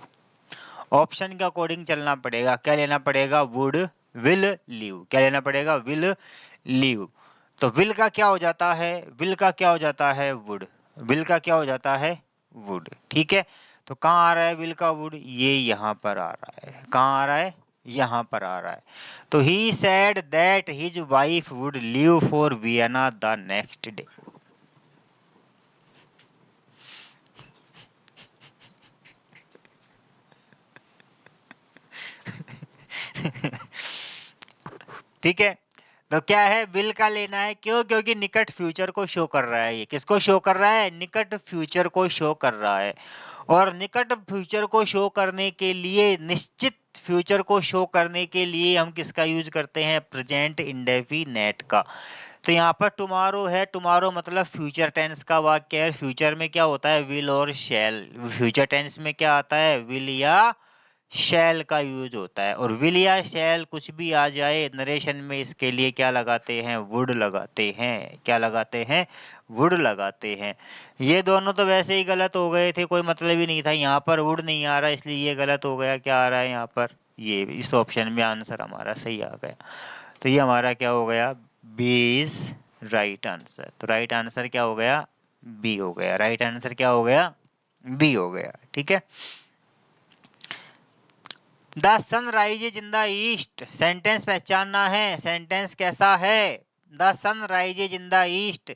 ऑप्शन के अकॉर्डिंग चलना पड़ेगा, क्या लेना पड़ेगा, वुड विल लीव, क्या लेना पड़ेगा, विल लीव। तो विल का क्या हो जाता है, विल का क्या हो जाता है, वुड, विल का क्या हो जाता है, वुड, ठीक है। तो कहाँ आ रहा है विल का वुड, ये यहाँ पर आ रहा है, कहाँ आ रहा है, यहाँ पर आ रहा है। तो ही said that his wife would leave for Vienna the next day. ठीक है। तो क्या है, विल का लेना है, क्यों, क्योंकि निकट फ्यूचर को शो कर रहा है। ये किसको शो कर रहा है, निकट फ्यूचर को शो कर रहा है। और निकट फ्यूचर को शो करने के लिए, निश्चित फ्यूचर को शो करने के लिए हम किसका यूज करते हैं, प्रेजेंट इंडेफिनेट का। तो यहाँ पर टुमारो है, टुमारो मतलब फ्यूचर टेंस का वाक्य है। फ्यूचर में क्या होता है, विल और शैल। फ्यूचर टेंस में क्या आता है, विल या शैल का यूज होता है। और विल या शैल कुछ भी आ जाए नरेशन में, इसके लिए क्या लगाते हैं, वुड लगाते हैं, क्या लगाते हैं, वुड लगाते हैं। ये दोनों तो वैसे ही गलत हो गए थे, कोई मतलब ही नहीं था। यहाँ पर वुड नहीं आ रहा, इसलिए ये गलत हो गया। क्या आ रहा है यहाँ पर, ये इस ऑप्शन में आंसर हमारा सही आ गया। तो ये हमारा क्या हो गया, बी इज राइट आंसर। तो राइट आंसर क्या हो गया, बी हो गया। राइट आंसर क्या हो गया, बी हो गया, ठीक है। The sun rises in the east, sentence पहचानना है, सेंटेंस कैसा है, the sun rises in the east.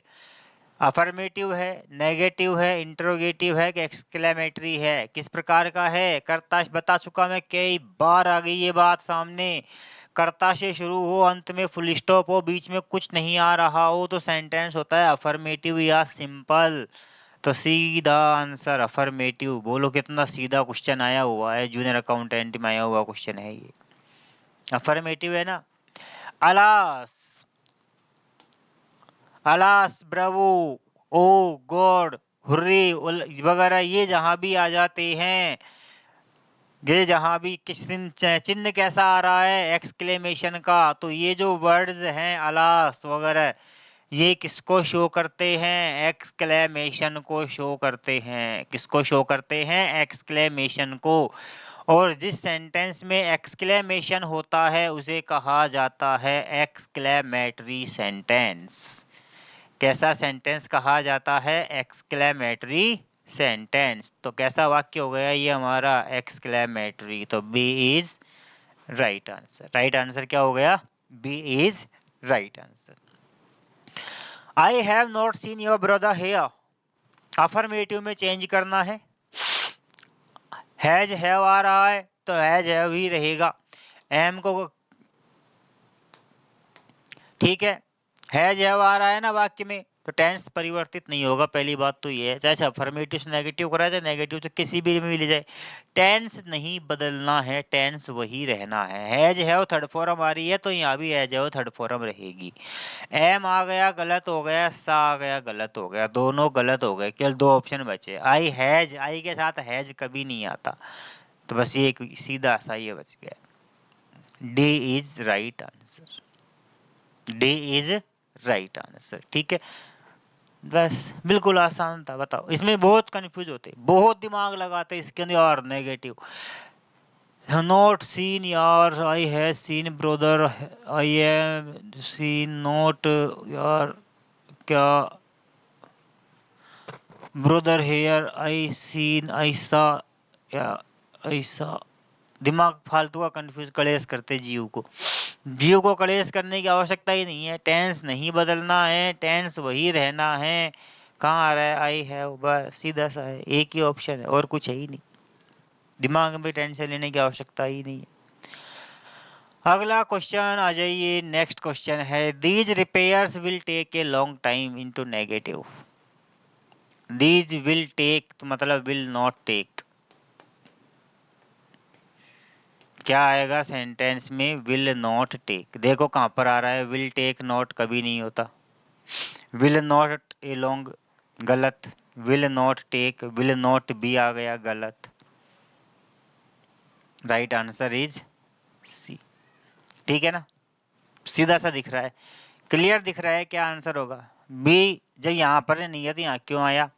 Affirmative है, नेगेटिव है, इंट्रोगेटिव है कि एक्सक्लेमेटरी है, किस प्रकार का है, कर्ता बता चुका मैं, कई बार आ गई ये बात सामने। कर्ता से शुरू हो, अंत में फुल स्टॉप हो, बीच में कुछ नहीं आ रहा हो, तो सेंटेंस होता है अफर्मेटिव या सिंपल। तो सीधा आंसर अफर्मेटिव। बोलो कितना सीधा क्वेश्चन आया हुआ है, जूनियर अकाउंटेंट में आया हुआ क्वेश्चन है ये, अफर्मेटिव है ना। अलास, अलास, ब्रावो, ओ गॉड, हुर्रे वगैरह, ये जहां भी आ जाते हैं, ये जहां भी चिन्ह कैसा आ रहा है, एक्सक्लेमेशन का, तो ये जो वर्ड्स हैं अलास वगैरह, ये किसको शो करते हैं, एक्सक्लेमेशन को शो करते हैं। किसको शो करते हैं, एक्सक्लेमेशन को। और जिस सेंटेंस में एक्सक्लेमेशन होता है उसे कहा जाता है एक्सक्लेमेटरी सेंटेंस। कैसा सेंटेंस कहा जाता है, एक्सक्लेमेटरी सेंटेंस। तो कैसा वाक्य हो गया ये हमारा, एक्सक्लेमेटरी। तो B is right answer. Right answer क्या हो गया, B is right answer. I have not seen your brother here, affirmative में चेंज करना है। हैज हैव आ रहा है तो हैज हैव ही रहेगा, एम को, ठीक है। हैज हैव आ रहा है ना वाक्य में, तो टेंस परिवर्तित नहीं होगा, पहली बात तो ये है। चाहे अफर्मेटिव से नेगेटिव कराए, चाहे नेगेटिव से किसी भी में ले जाए, टेंस नहीं बदलना है, टेंस वही रहना है। हैज हैव थर्ड फॉर्म आ रही है तो यहाँ भी हैज हैव थर्ड फॉर्म रहेगी। एम आ गया गलत हो गया, सा आ गया गलत हो गया, दोनों गलत हो गए, केवल दो ऑप्शन बचे। आई हैज, आई के साथ हैज कभी नहीं आता, तो बस ये सीधा सा ये बच गया। D is right answer, D is right answer, ठीक है। बस बिल्कुल आसान था। बताओ, इसमें बहुत कंफ्यूज होते, बहुत दिमाग लगाते इसके अंदर। और नेगेटिव, नॉट सीन यार, I have seen brother, I am seen not यार, क्या ब्रदर हेयर, आई सीन, ऐसा या ऐसा, दिमाग फालतू का कंफ्यूज कलेश करते जीव को। जीव को कलेश करने की आवश्यकता ही नहीं है, टेंस नहीं बदलना है, टेंस वही रहना है। कहाँ आ रहा है, आई हैव, बस सीधा सा है, एक ही ऑप्शन है और कुछ है ही नहीं, दिमाग में टेंशन लेने की आवश्यकता ही नहीं है। अगला क्वेश्चन आ जाइए। नेक्स्ट क्वेश्चन है these repairs will take a long time into negative. These will take तो मतलब विल नॉट टेक, क्या आएगा सेंटेंस में? Will not take. देखो कहाँ पर आ रहा है, विल टेक नॉट कभी नहीं होता। विल नॉट ए लॉन्ग गलत, will not take, will not be आ गया गलत। Right answer is C. ठीक है ना, सीधा सा दिख रहा है, क्लियर दिख रहा है क्या आंसर होगा। बी जब यहाँ पर नहीं है तो यहाँ क्यों आया?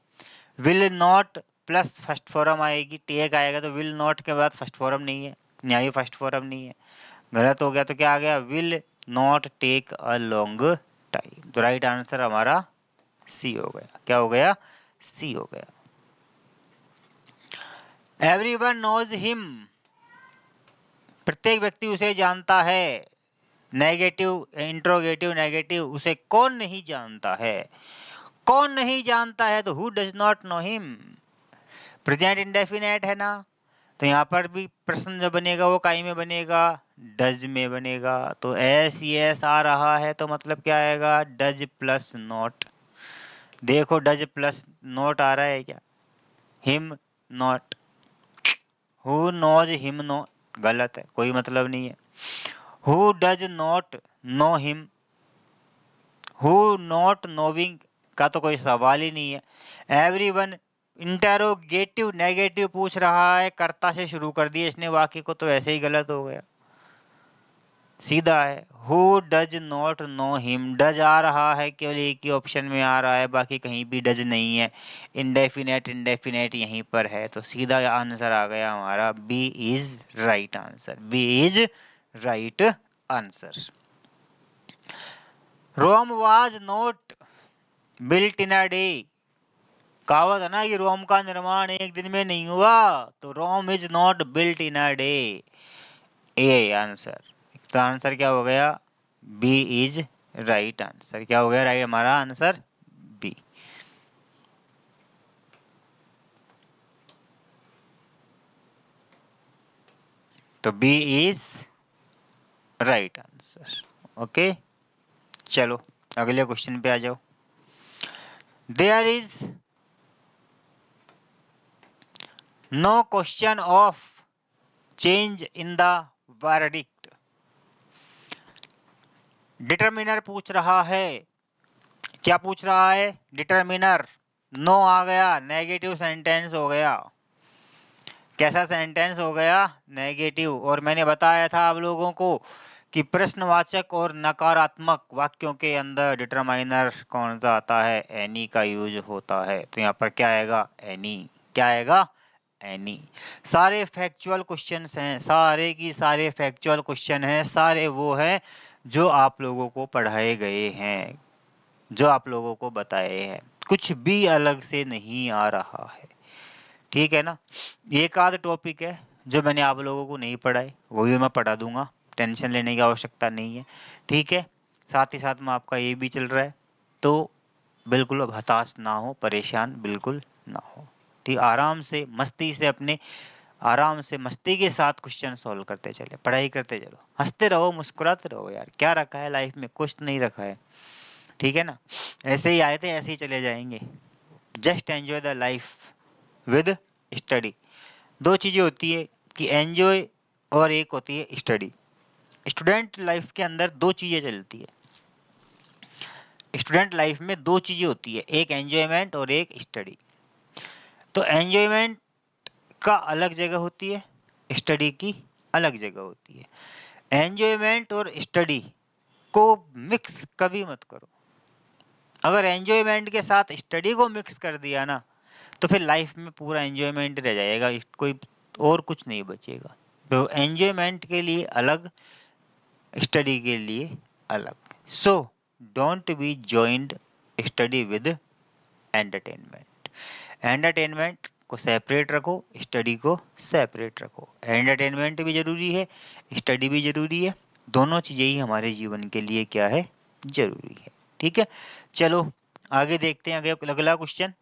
Will not plus first form आएगी, टेक आएगा तो विल नॉट के बाद फर्स्ट फॉर्म नहीं है, यहाँ भी फर्स्ट फॉर्म नहीं है, गलत हो गया। तो क्या आ गया? Will not take a long time. तो राइट आंसर हमारा सी हो गया। क्या हो गया? सी हो गया। एवरीवन नोज हिम, प्रत्येक व्यक्ति उसे जानता है। नेगेटिव इंट्रोगेटिव नेगेटिव, उसे कौन नहीं जानता है? कौन नहीं जानता है तो who does not know him. Present indefinite है ना, तो यहाँ पर भी प्रश्न जो बनेगा वो काई में बनेगा? डज में बनेगा। तो एस यस आ रहा है तो मतलब क्या आएगा? Does plus not. देखो डज प्लस नॉट आ रहा है क्या? Him not, who knows him no, गलत है, कोई मतलब नहीं है। Who does not know him, who not knowing का तो कोई सवाल ही नहीं है। एवरीवन इंटेरोगेटिव नेगेटिव पूछ रहा है, कर्ता से शुरू कर दिया इसने वाक्य को, तो ऐसे ही गलत हो गया, सीधा है। Who does not know him, does आ रहा है केवल एक ही ऑप्शन में आ रहा है, बाकी कहीं भी डज नहीं है। इंडेफिनेट इंडेफिनेट यहीं पर है, तो सीधा आंसर आ गया हमारा B is right answer. B is right answer. Rome was not built in a day. कहावत है ना कि रोम का निर्माण एक दिन में नहीं हुआ, तो Rome is not built in a day. A answer, तो आंसर क्या हो गया? B is right answer. क्या हो गया राइट हमारा आंसर? बी। तो B is right answer. Okay, चलो अगले क्वेश्चन पे आ जाओ। There is no question of change in the verdict. Determiner पूछ रहा है, क्या पूछ रहा है? डिटर्मिनर। नो आ गया, नेगेटिव सेंटेंस हो गया। कैसा सेंटेंस हो गया? नेगेटिव। और मैंने बताया था आप लोगों को कि प्रश्नवाचक और नकारात्मक वाक्यों के अंदर डिटरमाइनर कौन सा आता है? एनी का यूज होता है। तो यहाँ पर क्या आएगा? एनी। क्या आएगा? एनी। सारे फैक्चुअल क्वेश्चंस हैं, सारे की सारे फैक्चुअल क्वेश्चन हैं, सारे वो हैं जो आप लोगों को पढ़ाए गए हैं, जो आप लोगों को बताए हैं, कुछ भी अलग से नहीं आ रहा है। ठीक है ना। एक आध टॉपिक है जो मैंने आप लोगों को नहीं पढ़ाए, वो भी मैं पढ़ा दूंगा, टेंशन लेने की आवश्यकता नहीं है। ठीक है, साथ ही साथ में आपका ये भी चल रहा है, तो बिल्कुल अब हताश ना हो, परेशान बिल्कुल ना हो। ठीक, आराम से मस्ती से अपने आराम से मस्ती के साथ क्वेश्चन सॉल्व करते चले, पढ़ाई करते चलो, हंसते रहो, मुस्कुराते रहो। यार क्या रखा है लाइफ में? कुछ नहीं रखा है। ठीक है ना, ऐसे ही आए थे ऐसे ही चले जाएंगे। Just enjoy the life with study. दो चीज़ें होती है कि एंजॉय और एक होती है स्टडी। स्टूडेंट लाइफ के अंदर दो चीज़ें चलती है। स्टूडेंट लाइफ में दो चीज़ें होती है, एक एंजॉयमेंट और एक स्टडी। तो एंजॉयमेंट का अलग जगह होती है, स्टडी की अलग जगह होती है। एंजॉयमेंट और स्टडी को मिक्स कभी मत करो। अगर एंजॉयमेंट के साथ स्टडी को मिक्स कर दिया ना, तो फिर लाइफ में पूरा एंजॉयमेंट रह जाएगा, कोई और कुछ नहीं बचेगा। तो एंजॉयमेंट के लिए अलग, स्टडी के लिए अलग। So don't be joined study with entertainment. Entertainment को सेपरेट रखो, स्टडी को सेपरेट रखो। एंटरटेनमेंट भी जरूरी है, स्टडी भी जरूरी है, दोनों चीज़ें ही हमारे जीवन के लिए क्या है? जरूरी है। ठीक है, चलो आगे देखते हैं। आगे अगला question.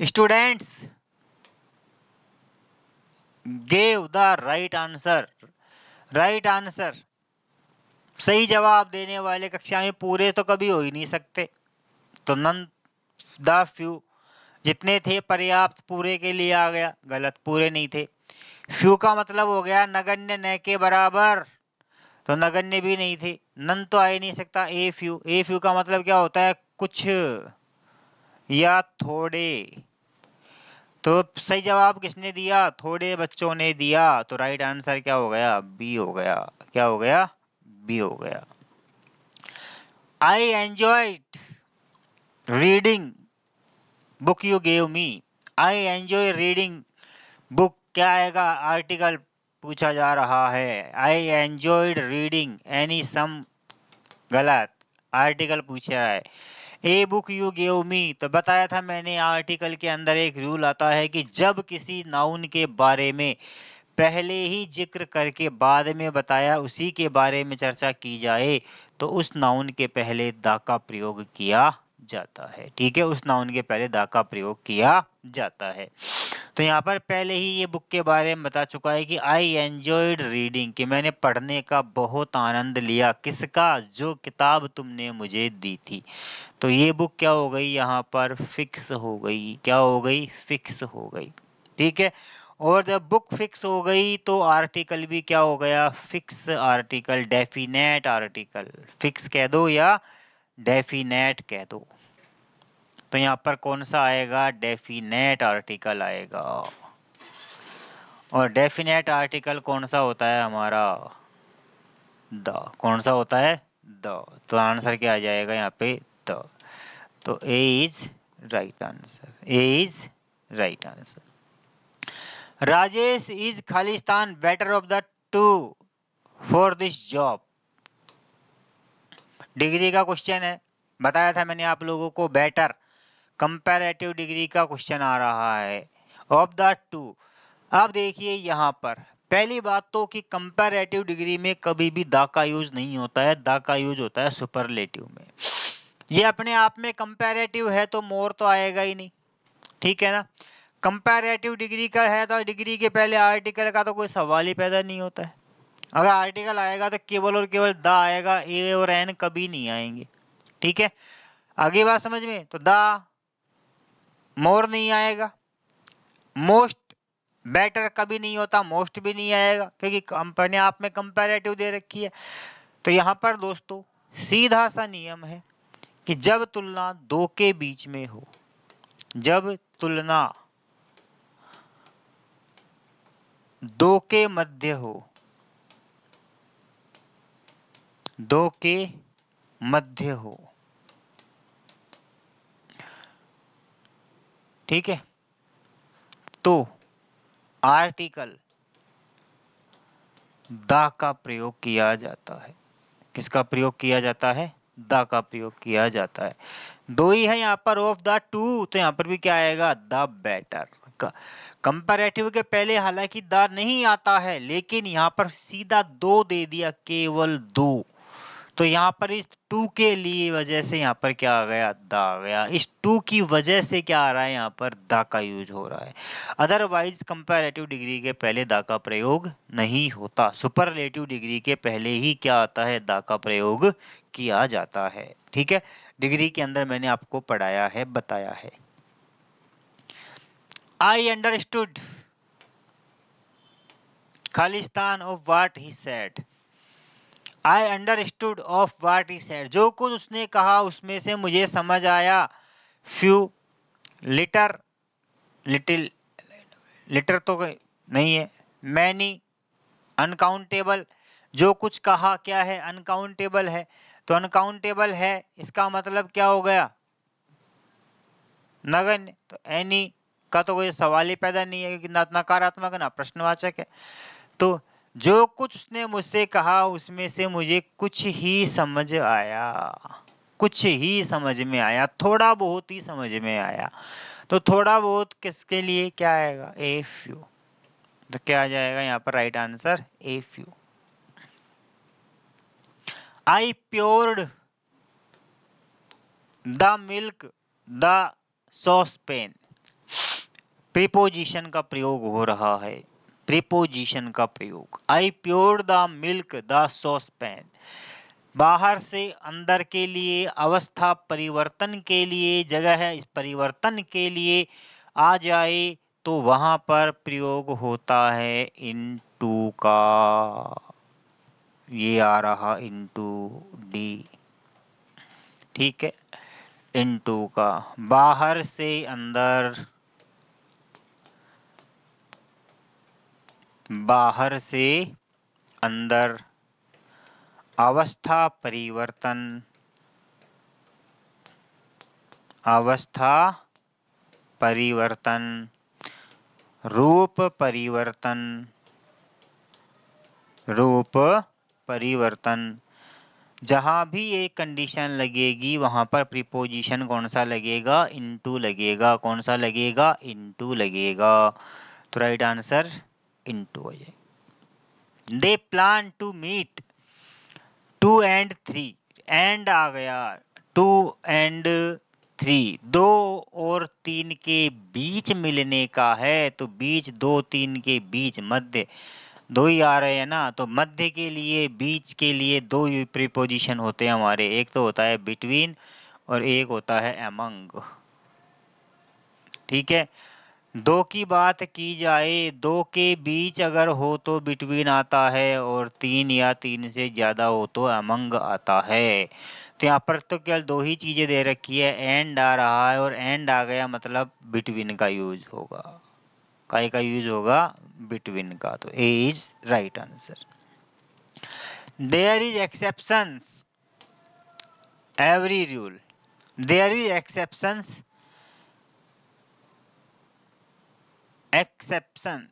Students gave the right answer, right answer. सही जवाब देने वाले कक्षा में पूरे तो कभी हो ही नहीं सकते, तो नन द फ्यू जितने थे पर्याप्त पूरे के लिए आ गया, गलत, पूरे नहीं थे। फ्यू का मतलब हो गया नगण्य, न के बराबर, तो नगण्य भी नहीं थे, नन तो आ ही नहीं सकता। ए फ्यू, ए फ्यू का मतलब क्या होता है, कुछ या थोड़े। तो सही जवाब किसने दिया, थोड़े बच्चों ने दिया, तो राइट आंसर क्या हो गया, बी हो गया। क्या हो गया, बी हो गया। I enjoyed reading book you gave me. I enjoy reading book, क्या आएगा, आर्टिकल पूछा जा रहा है। आई एंजॉयड रीडिंग एनी सम, गलत, आर्टिकल पूछ रहा है। A book you give me, तो बताया था मैंने आर्टिकल के अंदर एक रूल आता है कि जब किसी नाउन के बारे में पहले ही जिक्र करके बाद में बताया उसी के बारे में चर्चा की जाए तो उस नाउन के पहले द का प्रयोग किया जाता है। ठीक है, उस नाउन के पहले द का प्रयोग किया जाता है। तो यहाँ पर पहले ही ये बुक के बारे में बता चुका है कि आई एंजॉयड रीडिंग, कि मैंने पढ़ने का बहुत आनंद लिया। किसका, जो किताब तुमने मुझे दी थी। तो ये बुक क्या हो गई, यहाँ पर फिक्स हो गई। क्या हो गई, फिक्स हो गई। ठीक है, और जब बुक फिक्स हो गई तो आर्टिकल भी क्या हो गया, fix article, definite article. Fix कह दो या डेफिनेट कह दो, तो यहाँ पर कौन सा आएगा, डेफिनेट आर्टिकल आएगा। और डेफिनेट आर्टिकल कौन सा होता है हमारा, द। कौन सा होता है, द। तो आंसर क्या आ जाएगा यहाँ पे, द। तो A is right answer, A is right answer. Rajesh is Khalistan better off the two for this job. Degree का क्वेश्चन है, बताया था मैंने आप लोगों को, बेटर कंपैरेटिव डिग्री का क्वेश्चन आ रहा है, ऑफ द टू। अब देखिए यहाँ पर पहली बात तो कि कंपैरेटिव डिग्री में कभी भी द का यूज नहीं होता है, द का यूज होता है सुपरलेटिव में। ये अपने आप में कंपैरेटिव है तो मोर तो आएगा ही नहीं, ठीक है ना। कंपैरेटिव डिग्री का है तो डिग्री के पहले आर्टिकल का तो कोई सवाल ही पैदा नहीं होता है। अगर आर्टिकल आएगा तो केवल और केवल द आएगा, ए और एन कभी नहीं आएंगे। ठीक है, आगे बात समझ में, तो द, मोर नहीं आएगा, मोस्ट, बेटर कभी नहीं होता, मोस्ट भी नहीं आएगा क्योंकि अपने आप में कंपैरेटिव दे रखी है। तो यहाँ पर दोस्तों सीधा सा नियम है कि जब तुलना दो के बीच में हो, जब तुलना दो के मध्य हो, दो के मध्य हो, ठीक है, तो आर्टिकल द का प्रयोग किया जाता है। किसका प्रयोग किया जाता है, द का प्रयोग किया जाता है। दो ही है यहाँ पर, ऑफ द टू, तो यहाँ पर भी क्या आएगा, द बेटर। कंपैरेटिव के पहले हालांकि द नहीं आता है लेकिन यहाँ पर सीधा दो दे दिया, केवल दो, तो यहाँ पर इस टू के लिए वजह से यहाँ पर क्या आ गया, द आ गया। इस टू की वजह से क्या आ रहा है, यहाँ पर द का यूज हो रहा है। अदरवाइज कंपैरेटिव डिग्री के पहले द का प्रयोग नहीं होता, सुपरलेटिव डिग्री के पहले ही क्या आता है, द का प्रयोग किया जाता है। ठीक है, डिग्री के अंदर मैंने आपको पढ़ाया है, बताया है। I understood Khalistan of what he said. I understood of what he said, जो कुछ उसने कहा उसमें से मुझे समझ आया। फ्यू, लिटर, लिटिल, लिटर तो नहीं है, मैनी, अनकाउंटेबल, जो कुछ कहा क्या है, अनकाउंटेबल है, तो अनकाउंटेबल है इसका मतलब क्या हो गया, नगण्य। तो एनी का तो कोई सवाल ही पैदा नहीं है क्योंकि ना नकारात्मक ना प्रश्नवाचक है। तो जो कुछ उसने मुझसे कहा उसमें से मुझे कुछ ही समझ आया, कुछ ही समझ में आया, थोड़ा बहुत ही समझ में आया। तो थोड़ा बहुत किसके लिए क्या आएगा, ए फ्यू। तो क्या आ जाएगा यहाँ पर right answer, a few. I poured the milk the saucepan, preposition का प्रयोग हो रहा है। प्रीपोजिशन का प्रयोग। I poured the milk the saucepan, बाहर से अंदर के लिए, अवस्था परिवर्तन के लिए, जगह है इस परिवर्तन के लिए आ जाए तो वहां पर प्रयोग होता है इनटू का। ये आ रहा इनटू डी, ठीक है, इनटू का। बाहर से अंदर, बाहर से अंदर, अवस्था परिवर्तन, अवस्था परिवर्तन, रूप परिवर्तन, रूप परिवर्तन। जहां भी एक कंडीशन लगेगी वहां पर प्रीपोजिशन कौन सा लगेगा? इनटू लगेगा। कौन सा लगेगा? इनटू लगेगा। तो राइट आंसर इनटू हो जाएगा। They plan to meet 2 and 3, and आ गया 2 and 3, 2 और 3 के बीच मिलने का है, तो बीच 2 3 के बीच, मध्य, दो ही आ रहे हैं ना, तो मध्य के लिए, बीच के लिए दो ही प्रीपोजिशन होते हैं हमारे, एक तो होता है बिटवीन और एक होता है अमंग, ठीक है। दो की बात की जाए, दो के बीच अगर हो तो बिटवीन आता है, और 3 या 3 से ज़्यादा हो तो अमंग आता है। तो यहाँ पर तो केवल दो ही चीज़ें दे रखी है, एंड आ रहा है, और एंड आ गया मतलब बिटवीन का यूज होगा। काय का यूज होगा? बिटवीन का। तो A is right answer. There is exceptions every rule, there is exceptions, exception,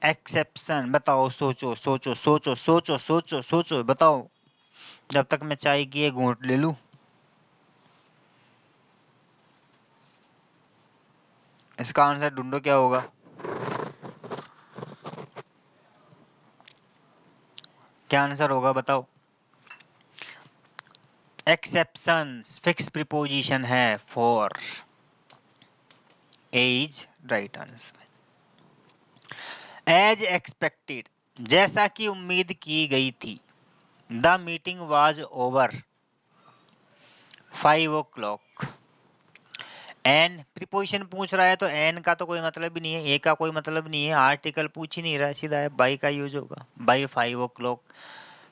exception बताओ, सोचो सोचो सोचो सोचो सोचो सोचो, बताओ, जब तक मैं चाय की एक घूंट ले लूं। इसका आंसर ढूंढो, क्या होगा? क्या आंसर होगा बताओ? एक्सेप्शंस फिक्स प्रीपोजिशन है for. A is right answer. As expected, जैसा कि उम्मीद की गई थी। The meeting was over 5 o'clock। An preposition पूछ रहा है तो एन का तो कोई मतलब ही नहीं है, ए का कोई मतलब नहीं है, आर्टिकल पूछ ही नहीं रहा, सीधा है बाई का यूज होगा, बाई 5 o'clock।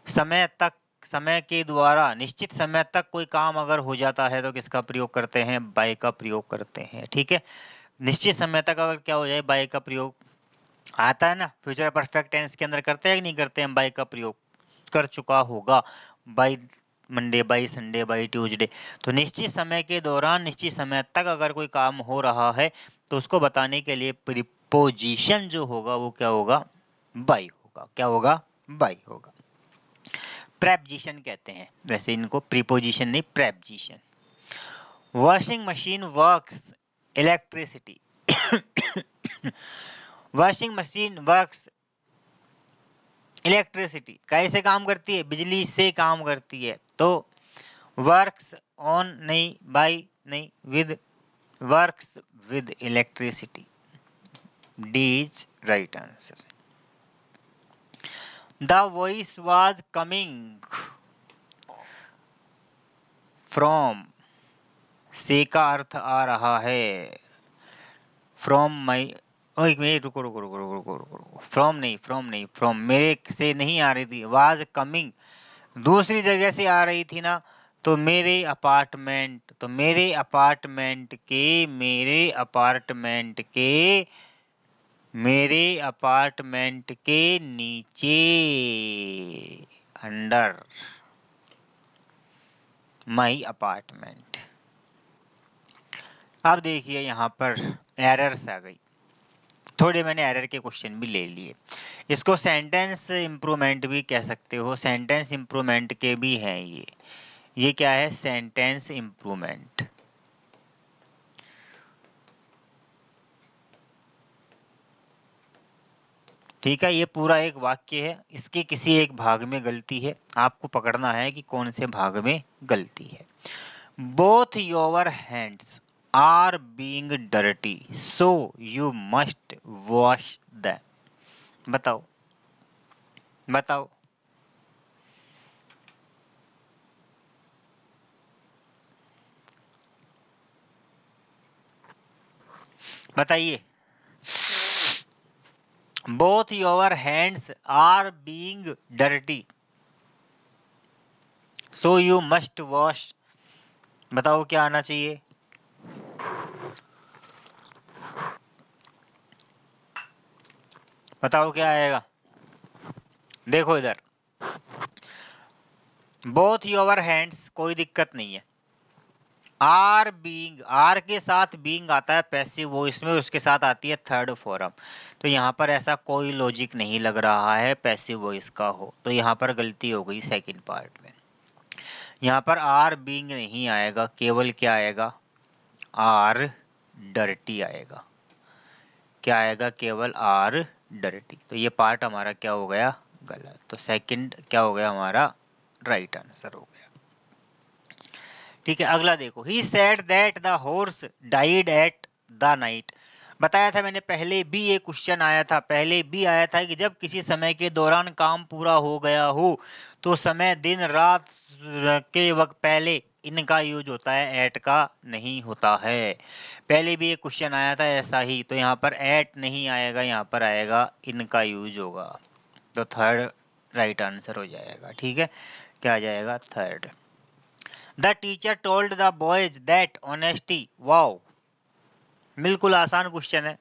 समय तक, समय के द्वारा, निश्चित समय तक कोई काम अगर हो जाता है तो किसका प्रयोग करते हैं? बाई का प्रयोग करते हैं, ठीक है। निश्चित समय तक अगर क्या हो जाए, बाई का प्रयोग आता है ना, फ्यूचर परफेक्ट टेंस के अंदर करते हैं कि नहीं करते हैं? बाई का प्रयोग कर चुका होगा, by Monday, by Sunday, by Tuesday. तो निश्चित समय के दौरान, निश्चित समय तक अगर कोई काम हो रहा है तो उसको बताने के लिए प्रीपोजिशन जो होगा वो क्या होगा? बाई होगा। क्या होगा? बाई होगा। प्रेपोजिशन कहते हैं वैसे इनको, प्रीपोजिशन नहीं, preposition. Washing machine works electricity, washing machine works electricity, कैसे काम करती है? बिजली से काम करती है। तो वर्क्स ऑन नहीं, बाय नहीं, with, works with electricity. D is right answer. The voice was coming from, से का अर्थ आ रहा है फ्रॉम माई, एक मिनट, रुको रुको रुको रुको रुको रुको रुको, फ्रॉम नहीं, फ्रॉम नहीं, फ्रॉम मेरे से नहीं आ रही थी, वाज कमिंग दूसरी जगह से आ रही थी ना, तो मेरे अपार्टमेंट, तो मेरे अपार्टमेंट के, मेरे अपार्टमेंट के, मेरे अपार्टमेंट के नीचे, अंडर माई अपार्टमेंट। अब देखिए यहाँ पर एरर्स आ गई, थोड़े मैंने एरर के क्वेश्चन भी ले लिए। इसको सेंटेंस इम्प्रूवमेंट भी कह सकते हो, सेंटेंस इम्प्रूवमेंट के भी हैं ये क्या है? Sentence improvement. ठीक है, ये पूरा एक वाक्य है, इसके किसी एक भाग में गलती है, आपको पकड़ना है कि कौन से भाग में गलती है। Both your hands are being dirty so you must wash them. बताओ बताओ। बताइए। Both your hands are being dirty so you must wash. बताओ क्या आना चाहिए। बताओ क्या आएगा। देखो इधर, बोथ योर हैंड्स कोई दिक्कत नहीं है। आर बीइंग, आर के साथ बीइंग आता है पैसिव वॉइस में, उसके साथ आती है थर्ड फॉर्म। तो यहाँ पर ऐसा कोई लॉजिक नहीं लग रहा है पैसिव वॉइस का हो, तो यहाँ पर गलती हो गई सेकंड पार्ट में। यहाँ पर आर बीइंग नहीं आएगा, केवल क्या आएगा, आर डर्टी आएगा। क्या आएगा, केवल आर डर्टी। तो ये पार्ट हमारा क्या हो गया, गलत। तो सेकंड क्या हो गया हमारा, राइट आंसर हो गया। ठीक है, अगला देखो। ही said that the horse died at the night. बताया था मैंने पहले भी, ये क्वेश्चन आया था, पहले भी आया था कि जब किसी समय के दौरान काम पूरा हो गया हो तो समय दिन रात के वक्त पहले इनका यूज होता है, एट का नहीं होता है। पहले भी एक क्वेश्चन आया था ऐसा ही, तो यहाँ पर एट नहीं आएगा, यहाँ पर आएगा इनका यूज होगा। तो थर्ड राइट आंसर हो जाएगा। ठीक है, क्या आ जाएगा, third. The teacher told the boys that honesty, wow, बिल्कुल आसान क्वेश्चन है,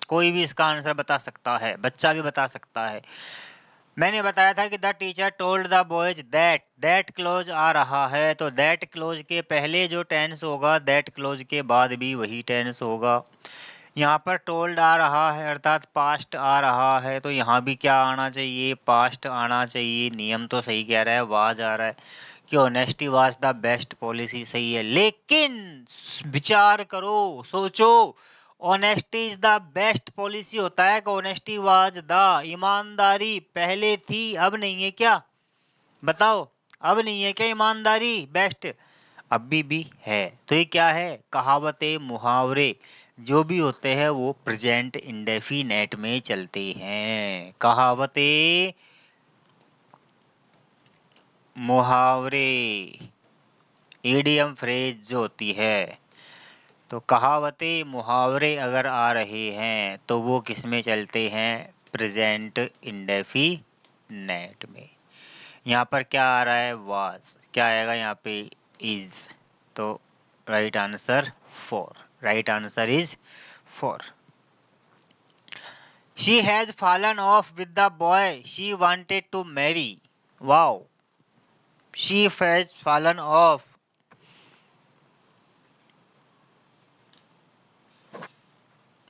कोई भी इसका आंसर बता सकता है, बच्चा भी बता सकता है। मैंने बताया था कि the teacher told the boys that, that close आ रहा है, तो दैट क्लोज के पहले जो टेंस होगा दैट क्लोज के बाद भी वही टेंस होगा। यहाँ पर टोल्ड आ रहा है अर्थात पास्ट आ रहा है, तो यहाँ भी क्या आना चाहिए, पास्ट आना चाहिए। नियम तो सही कह रहा है, वाज आ रहा है कि honesty was the best policy, सही है, लेकिन विचार करो, सोचो, honesty is the best policy होता है कि ऑनेस्टी वाज द, ईमानदारी पहले थी, अब नहीं है क्या, बताओ, अब नहीं है क्या ईमानदारी बेस्ट, अभी भी है। तो ये क्या है, कहावतें मुहावरे जो भी होते हैं वो प्रेजेंट इंडेफिनेट में चलते हैं। कहावतें मुहावरे, ईडियम फ्रेज जो होती है, तो कहावतें मुहावरे अगर आ रहे हैं तो वो किस में चलते हैं, प्रेजेंट इंडेफिनेट में। यहाँ पर क्या आ रहा है, वाज, क्या आएगा यहाँ पे, इज। तो right answer 4, right answer is 4। She has fallen off with the boy she wanted to marry, wow, she has fallen off,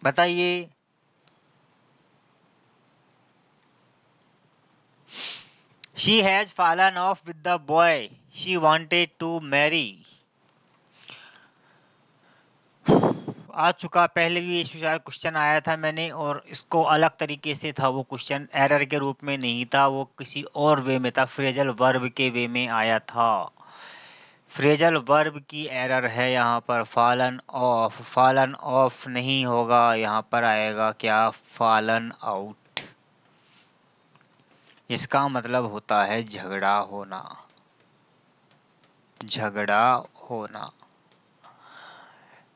बताइए। She has fallen off with the boy she wanted to marry, आ चुका, पहले भी शायद question आया था मैंने, और इसको अलग तरीके से था वो क्वेश्चन, एरर के रूप में नहीं था, वो किसी और वे में था, फ्रेजल वर्ब के वे में आया था। फ्रेजल वर्ब की एरर है यहाँ पर, फॉलन ऑफ, फॉलन ऑफ नहीं होगा, यहाँ पर आएगा क्या, फॉलन आउट, इसका मतलब होता है झगड़ा होना, झगड़ा होना।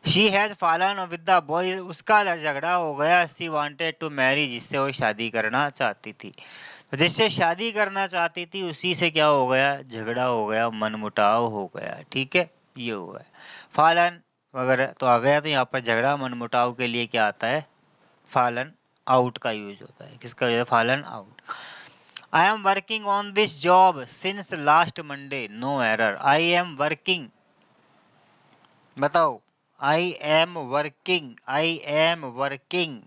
She has fallen with the boy, उसका झगड़ा हो गया, शी वांटेड टू मैरी, जिससे वो शादी करना चाहती थी, तो जिससे शादी करना चाहती थी उसी से क्या हो गया, झगड़ा हो गया, मनमुटाव हो गया। ठीक है, ये हुआ है फॉलन वगैरह तो आ गया, तो यहाँ पर झगड़ा मनमुटाव के लिए क्या आता है, फॉलन आउट का यूज होता है, किसका यूज है, fallen out. I am working on this job since last Monday, no error, I am working, बताओ, I am working, I am working,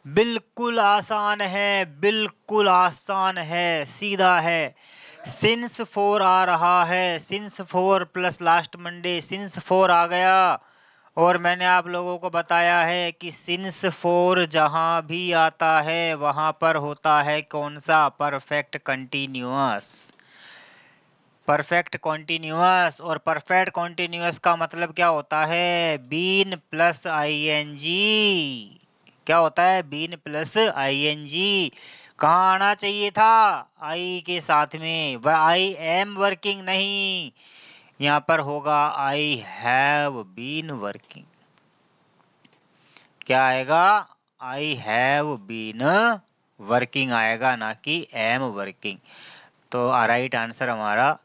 बिल्कुल आसान है, बिल्कुल आसान है, सीधा है। सिंस 4 आ रहा है, since 4 plus last Monday, since 4 आ गया, और मैंने आप लोगों को बताया है कि सिंस 4 जहां भी आता है वहां पर होता है कौन सा, परफेक्ट कंटिन्यूअस, परफेक्ट कॉन्टिन्यूअस, और परफेक्ट कॉन्टिन्यूअस का मतलब क्या होता है, बीन प्लस आईएनजी, क्या होता है, बीन प्लस आईएनजी। कहाँ आना चाहिए था, आई के साथ में, वह आई एम वर्किंग नहीं, यहाँ पर होगा आई हैव बीन वर्किंग। क्या आएगा, आई हैव बीन वर्किंग आएगा, ना कि एम वर्किंग। तो राइट आंसर हमारा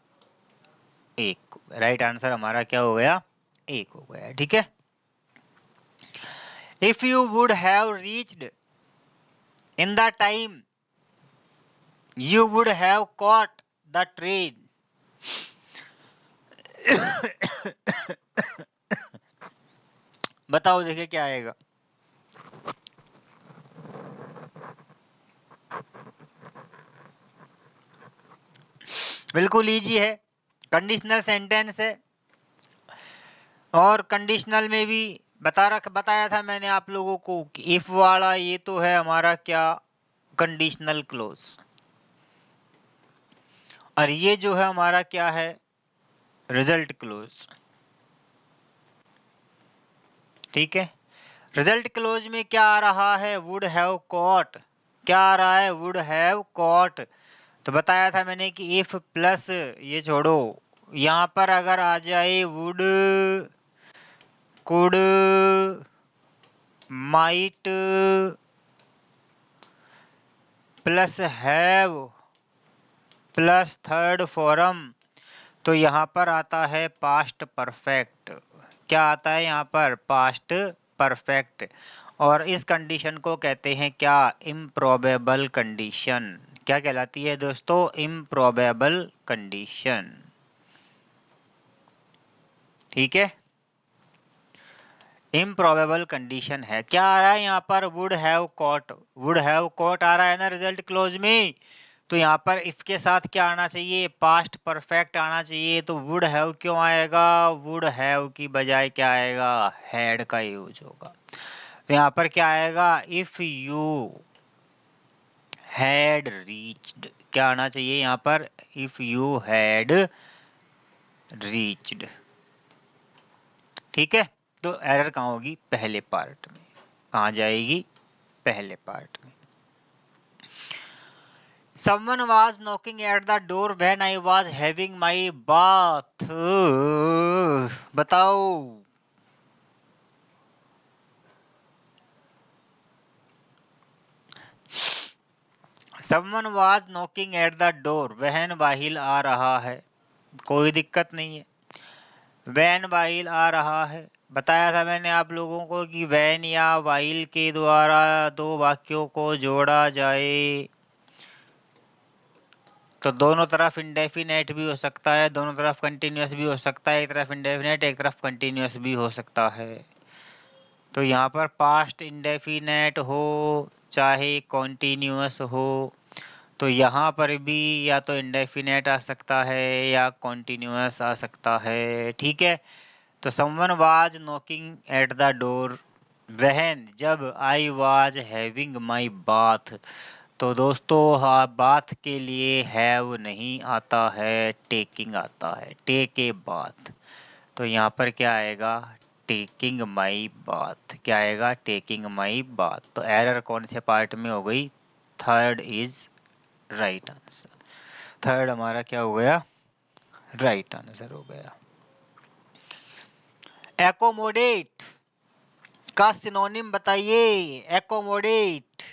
एक, राइट आंसर हमारा क्या हो गया, एक हो गया। ठीक है। If you would have reached in the time you would have caught the train. बताओ देखिए क्या आएगा। बिल्कुल इजी है, कंडीशनल सेंटेंस है, और कंडीशनल में भी बताया था मैंने आप लोगों को कि इफ वाला ये तो है हमारा क्या, कंडीशनल क्लोज, और ये जो है हमारा क्या है, रिजल्ट क्लोज। ठीक है। रिजल्ट क्लोज में क्या आ रहा है, वुड हैव कॉट, क्या आ रहा है, वुड हैव कॉट। तो बताया था मैंने कि इफ प्लस ये छोड़ो, यहाँ पर अगर आ जाए would, could, might plus have plus third form, तो यहाँ पर आता है पास्ट परफेक्ट। क्या आता है यहाँ पर, पास्ट परफेक्ट। और इस कंडीशन को कहते हैं क्या, इम्प्रोबेबल कंडीशन। क्या कहलाती है दोस्तों, इम्प्रोबेबल कंडीशन। ठीक है, इम्प्रोबेबल कंडीशन है। क्या आ रहा है यहाँ पर, would have caught, would have caught आ रहा है ना रिजल्ट क्लोज में। तो यहाँ पर इफ के साथ क्या आना चाहिए, पास्ट परफेक्ट आना चाहिए। तो वुड हैव क्यों आएगा, वुड हैव की बजाय क्या आएगा, हैड का यूज होगा। तो यहाँ पर क्या आएगा, इफ यू हैड रीच्ड, क्या आना चाहिए यहाँ पर, इफ यू हैड रीच्ड। ठीक है। तो एरर कहाँ होगी, पहले पार्ट में, कहाँ जाएगी, पहले पार्ट में। Someone was knocking at the door when I was having my bath. बताओ। Someone was knocking at the door. वहन वाहिल आ रहा है, कोई दिक्कत नहीं है, वैन वाहिल आ रहा है। बताया था मैंने आप लोगों को कि वैन या वाहिल के द्वारा दो वाक्यों को जोड़ा जाए तो दोनों तरफ इंडेफिनेट भी हो सकता है, दोनों तरफ कंटिन्यूअस भी हो सकता है, एक तरफ इंडेफिनेट एक तरफ कंटिन्यूअस भी हो सकता है। तो यहाँ पर पास्ट इंडेफिनेट हो चाहे कॉन्टिन्यूअस हो, तो यहाँ पर भी या तो इंडेफिनेट आ सकता है या कॉन्टिन्यूअस आ सकता है। ठीक है। तो someone was knocking at the door when, जब I was having my bath. तो दोस्तों हाँ, बाथ के लिए हैव नहीं आता है, टेकिंग आता है, टेक ए बाथ। तो यहाँ पर क्या आएगा, टेकिंग माई बाथ। क्या आएगा, टेकिंग माई बाथ। तो एरर कौन से पार्ट में हो गई, third is right answer. Third हमारा क्या हो गया, राइट आंसर हो गया। एकोमोडेट का सिनोनिम बताइए, एकोमोडेट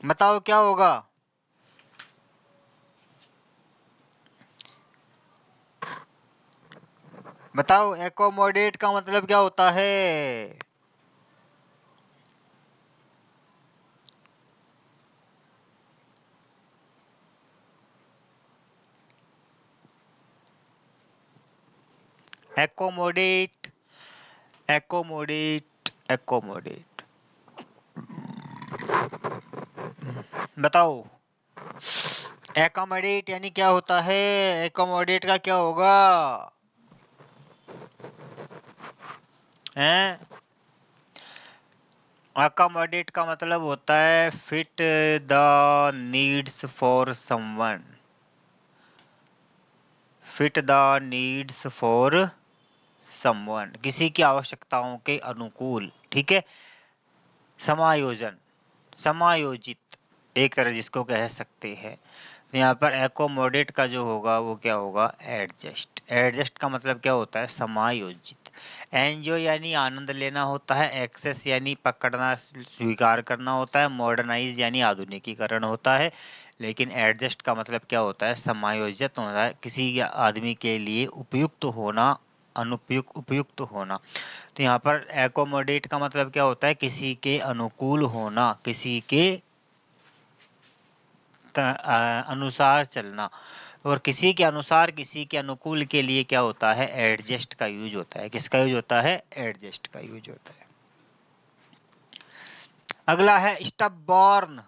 बताओ क्या होगा। बताओ एकोमोडेट का मतलब क्या होता है। एकोमोडेट, एकोमोडेट, एकोमोडेट बताओ। एकोमोडेट यानी क्या होता है, एकोमोडेट का क्या होगा, हैं। अकोमोडेट का मतलब होता है fit the needs for someone, fit the needs for someone, किसी की आवश्यकताओं के अनुकूल, ठीक है। समायोजन, समायोजित एक तरह जिसको कह सकते हैं। तो यहाँ पर एकोमोडेट का जो होगा वो क्या होगा, एडजस्ट। एडजस्ट का मतलब क्या होता है, समायोजित। एंजॉय यानी आनंद लेना होता है, एक्सेस यानी पकड़ना स्वीकार करना होता है, मॉडर्नाइज यानी आधुनिकीकरण होता है। लेकिन एडजस्ट का मतलब क्या होता है, समायोजित होता है, किसी आदमी के लिए उपयुक्त होना, अनुपयुक्त उपयुक्त होना। तो यहाँ पर एकोमोडेट का मतलब क्या होता है, किसी के अनुकूल होना, किसी के अनुसार चलना। और किसी के अनुसार, किसी के अनुकूल के लिए क्या होता है, एडजस्ट का यूज होता है। किसका यूज होता है, एडजस्ट का यूज होता है। अगला है स्टबबॉर्न।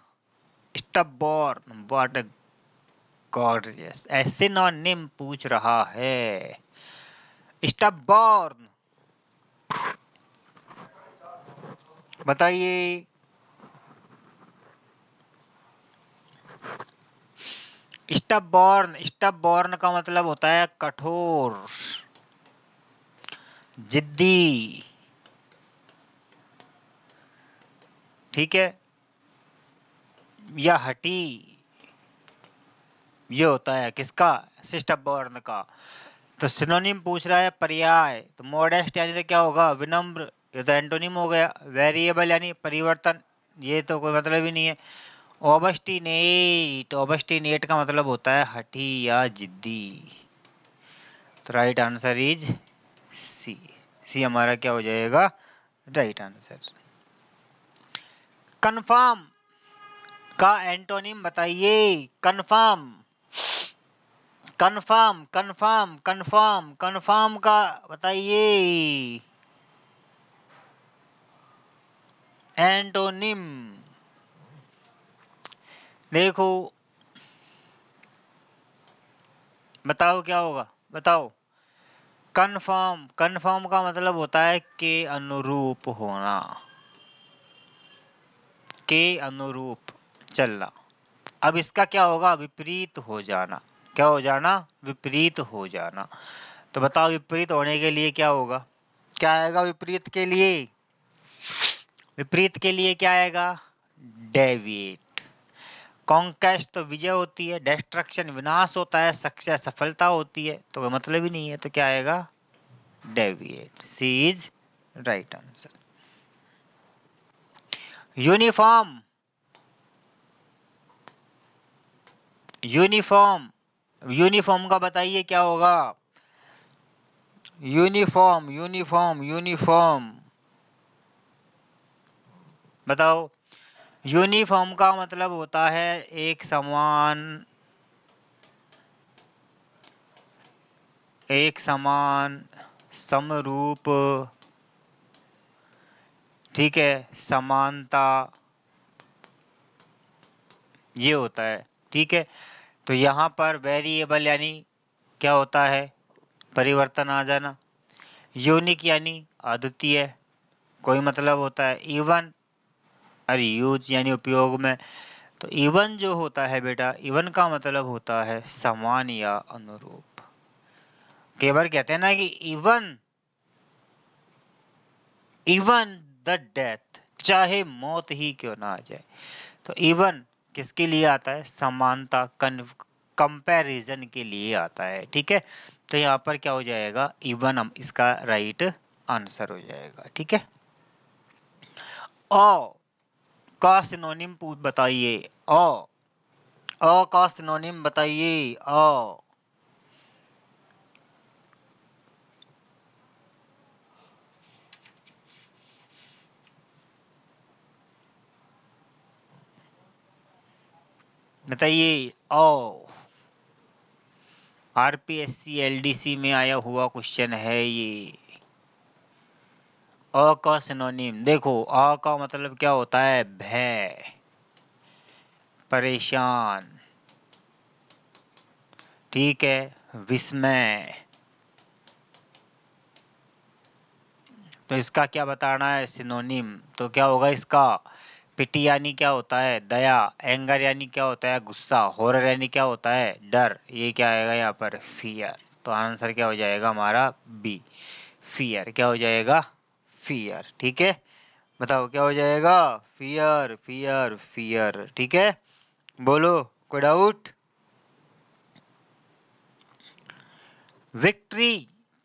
स्टबबॉर्न, व्हाट अ गॉर्जियस, ऐसे सिनोनिम पूछ रहा है। स्टबबॉर्न बताइए। स्टबबॉर्न, स्टबबॉर्न का मतलब होता है कठोर, जिद्दी, ठीक है, या हठी। ये होता है किसका, स्टबबॉर्न का। तो सिनोनिम पूछ रहा है, पर्याय। तो मॉडेस्ट यानी तो क्या होगा, विनम्र, ये तो एंटोनिम हो गया। वेरिएबल यानी परिवर्तन, ये तो कोई मतलब ही नहीं है। ऑब्स्टिनेट, ऑब्स्टिनेट का मतलब होता है हठी या जिद्दी। तो राइट आंसर इज सी। सी हमारा क्या हो जाएगा, राइट आंसर। कन्फर्म का एंटोनिम बताइए। Confirm, confirm, confirm, confirm, confirm का बताइए एंटोनिम। देखो बताओ क्या होगा, बताओ। कन्फर्म, कन्फर्म का मतलब होता है के अनुरूप होना, के अनुरूप चलना। अब इसका क्या होगा, विपरीत हो जाना। क्या हो जाना, विपरीत हो जाना। तो बताओ विपरीत होने के लिए क्या होगा, क्या आएगा विपरीत के लिए, विपरीत के लिए क्या आएगा, डेविएट। कॉन्केस्ट तो विजय होती है, डिस्ट्रक्शन विनाश होता है, सक्सेस सफलता होती है, तो मतलब ही नहीं है। तो क्या आएगा, deviate. C is right answer. Uniform, uniform, uniform का बताइए क्या होगा। यूनिफॉर्म, यूनिफॉर्म, यूनिफॉर्म बताओ। यूनिफॉर्म का मतलब होता है एक समान, एक समान, समरूप, ठीक है, समानता, ये होता है, ठीक है। तो यहाँ पर वेरिएबल यानी क्या होता है, परिवर्तन आ जाना। यूनिक यानी अद्वितीय, कोई मतलब होता है। इवन, अरे यूज यानी उपयोग में। तो इवन जो होता है बेटा, इवन का मतलब होता है समान या अनुरूप। कई बार कहते हैं ना कि इवन, इवन द डेथ, चाहे मौत ही क्यों ना आ जाए। तो इवन किसके लिए आता है, समानता, कंपैरिजन के लिए आता है, ठीक है। तो यहाँ पर क्या हो जाएगा, इवन, हम इसका राइट आंसर हो जाएगा, ठीक है। अ का सिनोनिम बताइए। अ का सिनोनिम बताइए। बताइए। आरपीएससी एलडीसी में आया हुआ क्वेश्चन है ये। अ का सिनोनिम देखो, अ का मतलब क्या होता है, भय, परेशान, ठीक है, विस्मय। तो इसका क्या बताना है, सिनोनिम। तो क्या होगा इसका, पिटी यानी क्या होता है, दया। एंगर यानी क्या होता है, गुस्सा। हॉरर यानी क्या होता है, डर। ये क्या आएगा यहाँ पर, फियर। तो आंसर क्या हो जाएगा हमारा, बी, फियर। क्या हो जाएगा? फियर। ठीक है, बताओ क्या हो जाएगा? Fear, fear, fear. ठीक है, बोलो, कोई डाउट? विक्ट्री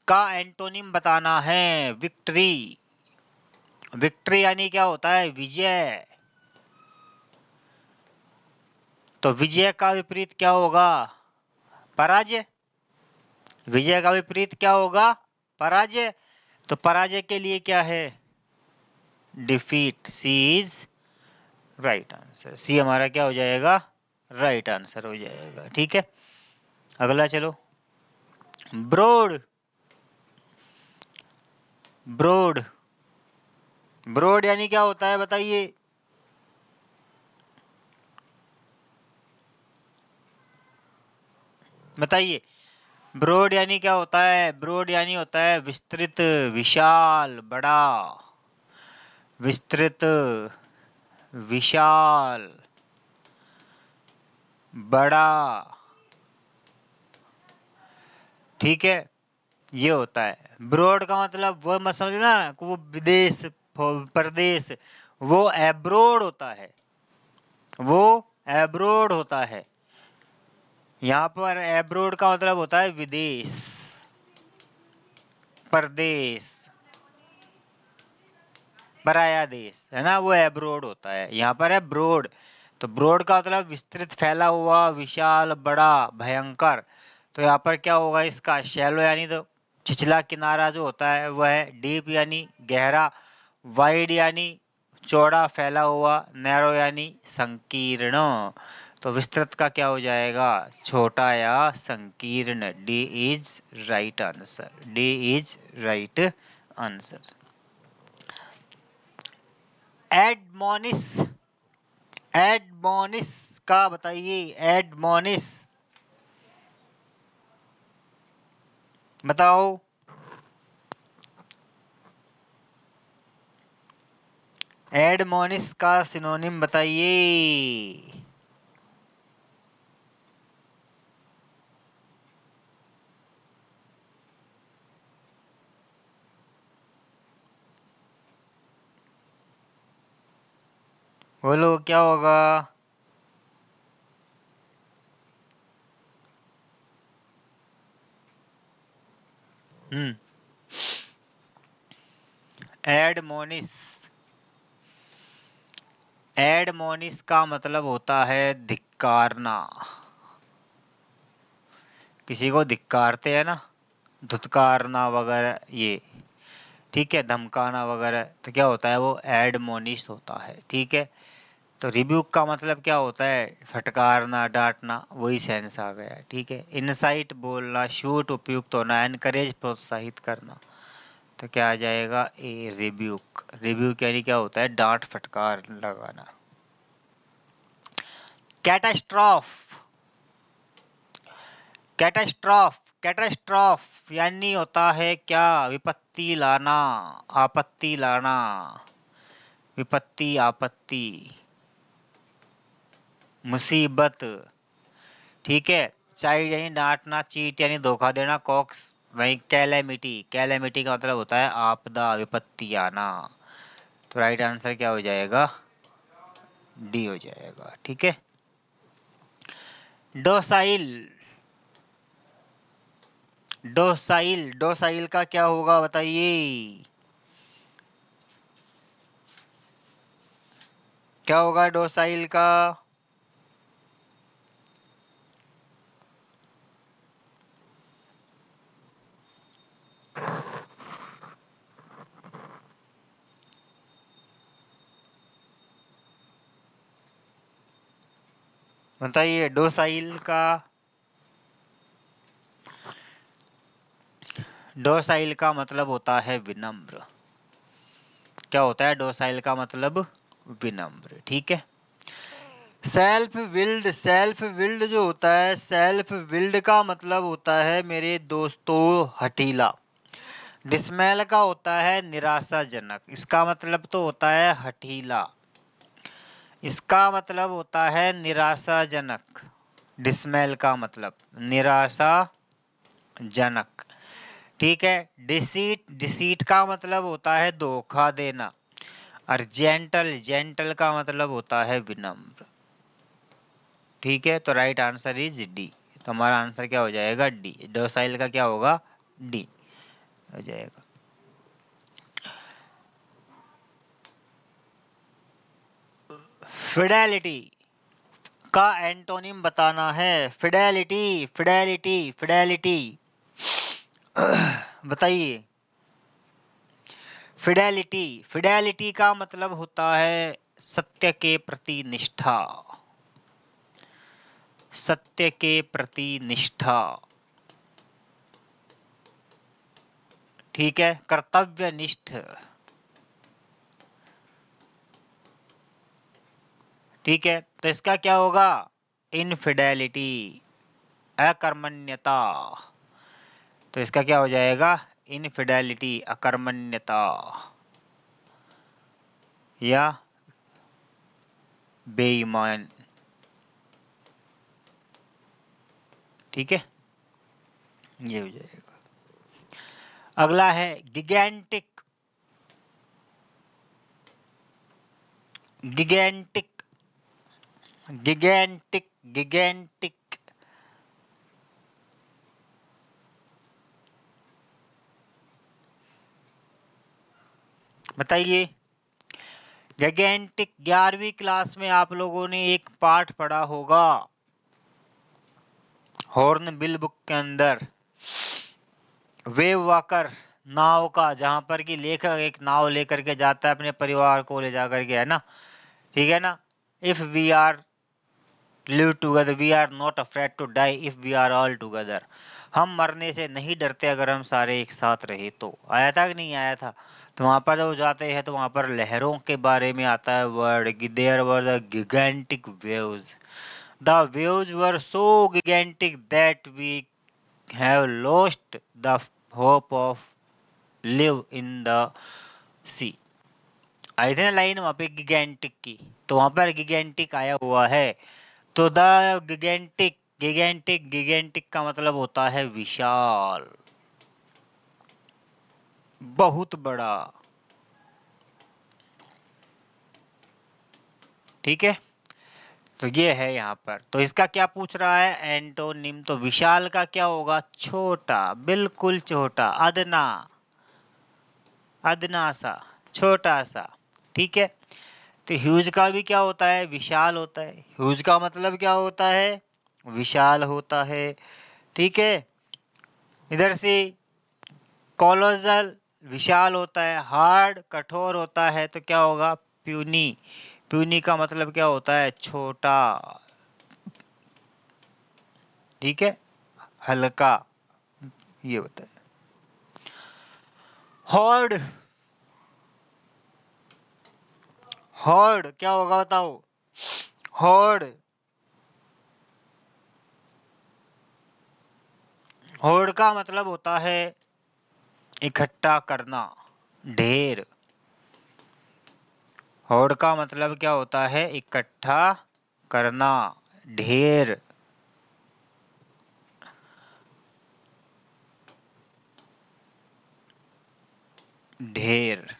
का एंटोनिम बताना है। विक्ट्री, विक्ट्री यानी क्या होता है? विजय। तो विजय का विपरीत क्या होगा? पराजय। विजय का विपरीत क्या होगा? पराजय। तो पराजय के लिए क्या है? Defeat. C is right answer. C हमारा क्या हो जाएगा? राइट आंसर हो जाएगा। ठीक है, अगला चलो। ब्रोड, ब्रोड, ब्रोड यानी क्या होता है बताइए? बताइए, ब्रोड यानी क्या होता है? ब्रोड यानी होता है विस्तृत, विशाल, बड़ा। विस्तृत, विशाल, बड़ा। ठीक है, ये होता है। ब्रॉड का मतलब वो मत समझना कि वो विदेश, प्रदेश, वो एब्रोड होता है, वो एब्रोड होता है। यहाँ पर एब्रोड का मतलब होता है विदेश, प्रदेश, पराया देश, है ना, वो एब्रोड होता है। यहाँ पर है ब्रोड। तो ब्रोड का मतलब विस्तृत, फैला हुआ, विशाल, बड़ा, भयंकर। तो यहाँ पर क्या होगा इसका? शैलो यानी तो छिछला किनारा जो होता है वह है। डीप यानी गहरा। वाइड यानी चौड़ा, फैला हुआ। नैरो यानी संकीर्ण। तो विस्तृत का क्या हो जाएगा? छोटा या संकीर्ण। D is right answer. D is right answer. Admonish, admonish का बताइए। एडमोनिस बताओ। एडमोनिस का सिनोनिम बताइए। बोलो क्या होगा? एडमोनिस, एडमोनिस का मतलब होता है धिक्कारना। किसी को धिक्कारते हैं ना, धुतकारना वगैरह, ये ठीक है, धमकाना वगैरह, तो क्या होता है? वो एडमोनिस होता है। ठीक है, तो रिब्यूक का मतलब क्या होता है? फटकारना, डांटना, वही सेंस आ गया। ठीक है, इनसाइट बोलना, शूट उपयुक्त होना, एनकरेज प्रोत्साहित करना। तो क्या आ जाएगा? ए, रिब्यूक। रिब्यूक यानी क्या होता है? डांट, फटकार लगाना। कैटास्ट्रॉफ, कैटास्ट्रॉफ, कैटास्ट्रॉफ यानी होता है क्या? विपत्ति लाना, आपत्ति लाना। विपत्ति, आपत्ति, मुसीबत। ठीक है, चाइल्ड यानी डांटना, चीट यानी धोखा देना, कॉक्स वही कैलेमिटी। कैलेमिटी का मतलब होता है आपदा, विपत्ति आना। तो राइट आंसर क्या हो जाएगा? डी हो जाएगा। ठीक है, डोसाइल, डोसाइल, डोसाइल का क्या होगा बताइए? क्या होगा डोसाइल का? बताइए डोसाइल का। डोसाइल का मतलब होता है विनम्र। क्या होता है डोसाइल का मतलब? विनम्र। ठीक है, सेल्फ विल्ड, सेल्फ विल्ड जो होता है, सेल्फ विल्ड का मतलब होता है मेरे दोस्तों हठीला। डिसमेल का होता है निराशाजनक। इसका मतलब तो होता है हठीला, इसका मतलब होता है निराशाजनक। डिसमेल का मतलब निराशाजनक। ठीक है। डिसीट, डिसीट का मतलब होता है धोखा देना। और जेंटल, जेंटल का मतलब होता है विनम्र। ठीक है, तो राइट आंसर इज डी। तो हमारा आंसर क्या हो जाएगा? डी। डोसाइल का क्या होगा? डी हो जाएगा। फिडेलिटी का एंटोनिम बताना है। फिडेलिटी, फिडेलिटी, फिडेलिटी बताइए। फिडेलिटी, फिडेलिटी का मतलब होता है सत्य के प्रति निष्ठा। सत्य के प्रति निष्ठा। ठीक है, कर्तव्यनिष्ठ। ठीक है, तो इसका क्या होगा? इनफिडेलिटी, अकर्मण्यता। तो इसका क्या हो जाएगा? इनफिडेलिटी, अकर्मण्यता या बेईमान। ठीक है, ये हो जाएगा। अगला है गिगेंटिक। गिगेंटिक, गिगेंटिक, गिगेंटिक बताइए। गिगेंटिक 11वीं क्लास में आप लोगों ने एक पाठ पढ़ा होगा हॉर्नबिल बुक के अंदर, वेव वॉकर नाव का, जहां पर कि लेखक एक नाव लेकर के जाता है अपने परिवार को ले जा करके, है ना? ठीक है ना? If we are live together we are not afraid to die if we are all together. हम मरने से नहीं डरते अगर हम सारे एक साथ रहे तो। आया था कि नहीं आया था? तो वहां पर जब जाते हैं तो वहां पर लहरों के बारे में आता है word, there were the gigantic waves. The waves were so gigantic that we have lost the hope of live in the sea। आई थी ना लाइन वहां पे गिगेंटिक की, तो वहां पर गिगेंटिक आया हुआ है। तो द गिगेंटिक, गिगेंटिक, गिगेंटिक का मतलब होता है विशाल, बहुत बड़ा। ठीक है, तो ये है यहाँ पर। तो इसका क्या पूछ रहा है? एंटोनिम। तो विशाल का क्या होगा? छोटा, बिल्कुल छोटा, अदना, अदना सा, छोटा सा। ठीक है, तो ह्यूज का भी क्या होता है? विशाल होता है। ह्यूज का मतलब क्या होता है? विशाल होता है। ठीक है, इधर से कोलोजल विशाल होता है, हार्ड कठोर होता है, तो क्या होगा? प्यूनी। प्यूनी का मतलब क्या होता है? छोटा। ठीक है, हल्का, ये होता है। हॉर्ड, हॉर्ड क्या होगा बताओ? हॉर्ड, हॉर्ड का मतलब होता है इकट्ठा करना, ढेर। हॉर्ड का मतलब क्या होता है? इकट्ठा करना, ढेर। ढेर।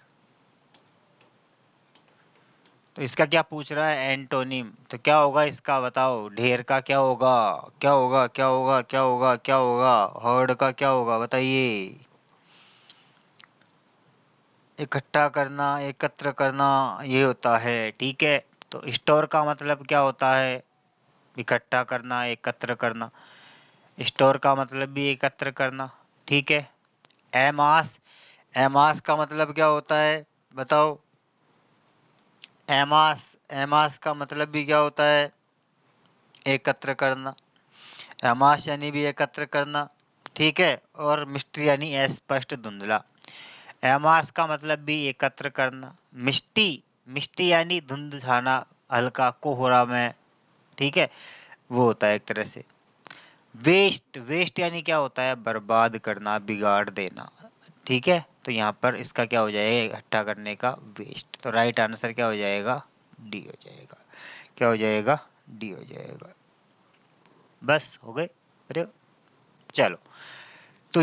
तो इसका क्या पूछ रहा है? एंटोनिम। तो क्या होगा इसका बताओ? ढेर का क्या होगा? क्या होगा? क्या होगा? क्या होगा? क्या होगा? हॉर्ड का क्या होगा बताइए? इकट्ठा करना, एकत्र करना, ये होता है। ठीक है, तो स्टोर का मतलब क्या होता है? इकट्ठा करना, एकत्र करना। स्टोर का मतलब भी एकत्र करना। ठीक है, एमास, एमास का मतलब क्या होता है बताओ? एमास, एमास का मतलब भी क्या होता है? एकत्र करना। एमास यानी भी एकत्र करना। ठीक है, और मिस्ट्री यानी अस्पष्ट, धुंधला। एमास का मतलब भी एकत्र करना। मिष्टी, मिष्टी यानी धुंध छाना, हल्का कोहरा में। ठीक है, वो होता है एक तरह से। वेस्ट, वेस्ट यानी क्या होता है? बर्बाद करना, बिगाड़ देना। ठीक है, तो यहाँ पर इसका क्या हो जाएगा? इकट्ठा करने का वेस्ट। तो राइट आंसर क्या हो जाएगा? डी हो जाएगा। क्या हो जाएगा? डी हो जाएगा। बस हो गए? अरे चलो, तो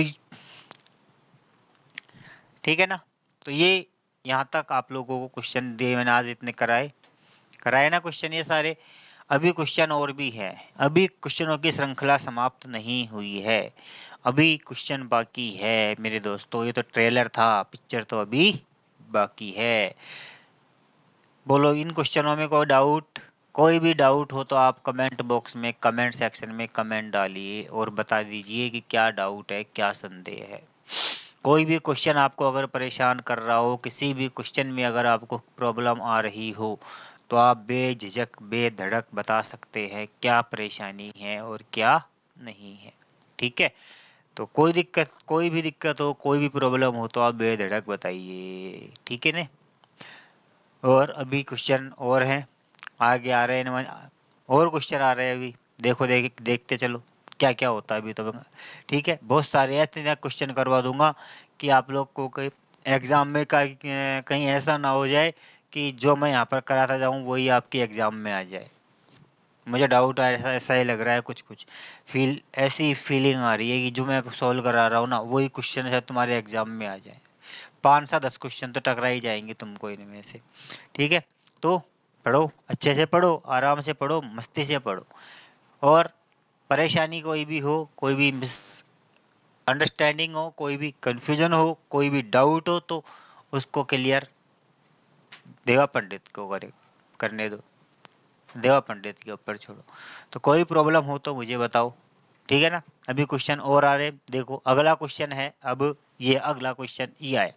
ठीक है ना। तो ये यहाँ तक आप लोगों को क्वेश्चन दिए मैंने आज इतने कराए ना क्वेश्चन ये सारे। अभी क्वेश्चन और भी है, अभी क्वेश्चनों की श्रृंखला समाप्त नहीं हुई है, अभी क्वेश्चन बाकी है मेरे दोस्तों। ये तो ट्रेलर था, पिक्चर तो अभी बाकी है। बोलो इन क्वेश्चनों में कोई डाउट? कोई भी डाउट हो तो आप कमेंट बॉक्स में, कमेंट सेक्शन में कमेंट डालिए और बता दीजिए कि क्या डाउट है, क्या संदेह है। कोई भी क्वेश्चन आपको अगर परेशान कर रहा हो, किसी भी क्वेश्चन में अगर आपको प्रॉब्लम आ रही हो, तो आप बेझिझक बेधड़क बता सकते हैं क्या परेशानी है और क्या नहीं है। ठीक है, तो कोई भी दिक्कत हो, कोई भी प्रॉब्लम हो तो आप बेधड़क बताइए। ठीक है ना। और अभी क्वेश्चन और हैं, आगे आ रहे हैं और क्वेश्चन आ रहे हैं अभी। देखते चलो क्या क्या होता है अभी तो। ठीक है, बहुत सारे ऐसे क्वेश्चन करवा दूंगा कि आप लोग को कहीं एग्ज़ाम में कहीं ऐसा ना हो जाए कि जो मैं यहाँ पर कराता जाऊँ वही आपके एग्ज़ाम में आ जाए। मुझे डाउट ऐसा ऐसा ही लग रहा है, कुछ कुछ ऐसी फीलिंग आ रही है कि जो मैं सॉल्व करा रहा हूँ ना वही क्वेश्चन शायद तुम्हारे एग्ज़ाम में आ जाए। 5 से 10 क्वेश्चन तो टकरा ही जाएंगे तुमको इनमें से। ठीक है, तो पढ़ो, अच्छे से पढ़ो, आराम से पढ़ो, मस्ती से पढ़ो। और परेशानी कोई भी हो, कोई भी मिस अंडरस्टैंडिंग हो, कोई भी कन्फ्यूजन हो, कोई भी डाउट हो, तो उसको क्लियर देवा पंडित को करने दो, देवा पंडित के ऊपर छोड़ो। तो कोई प्रॉब्लम हो तो मुझे बताओ। ठीक है ना। अभी क्वेश्चन और आ रहे, देखो अगला क्वेश्चन है, अब ये अगला क्वेश्चन ये आया।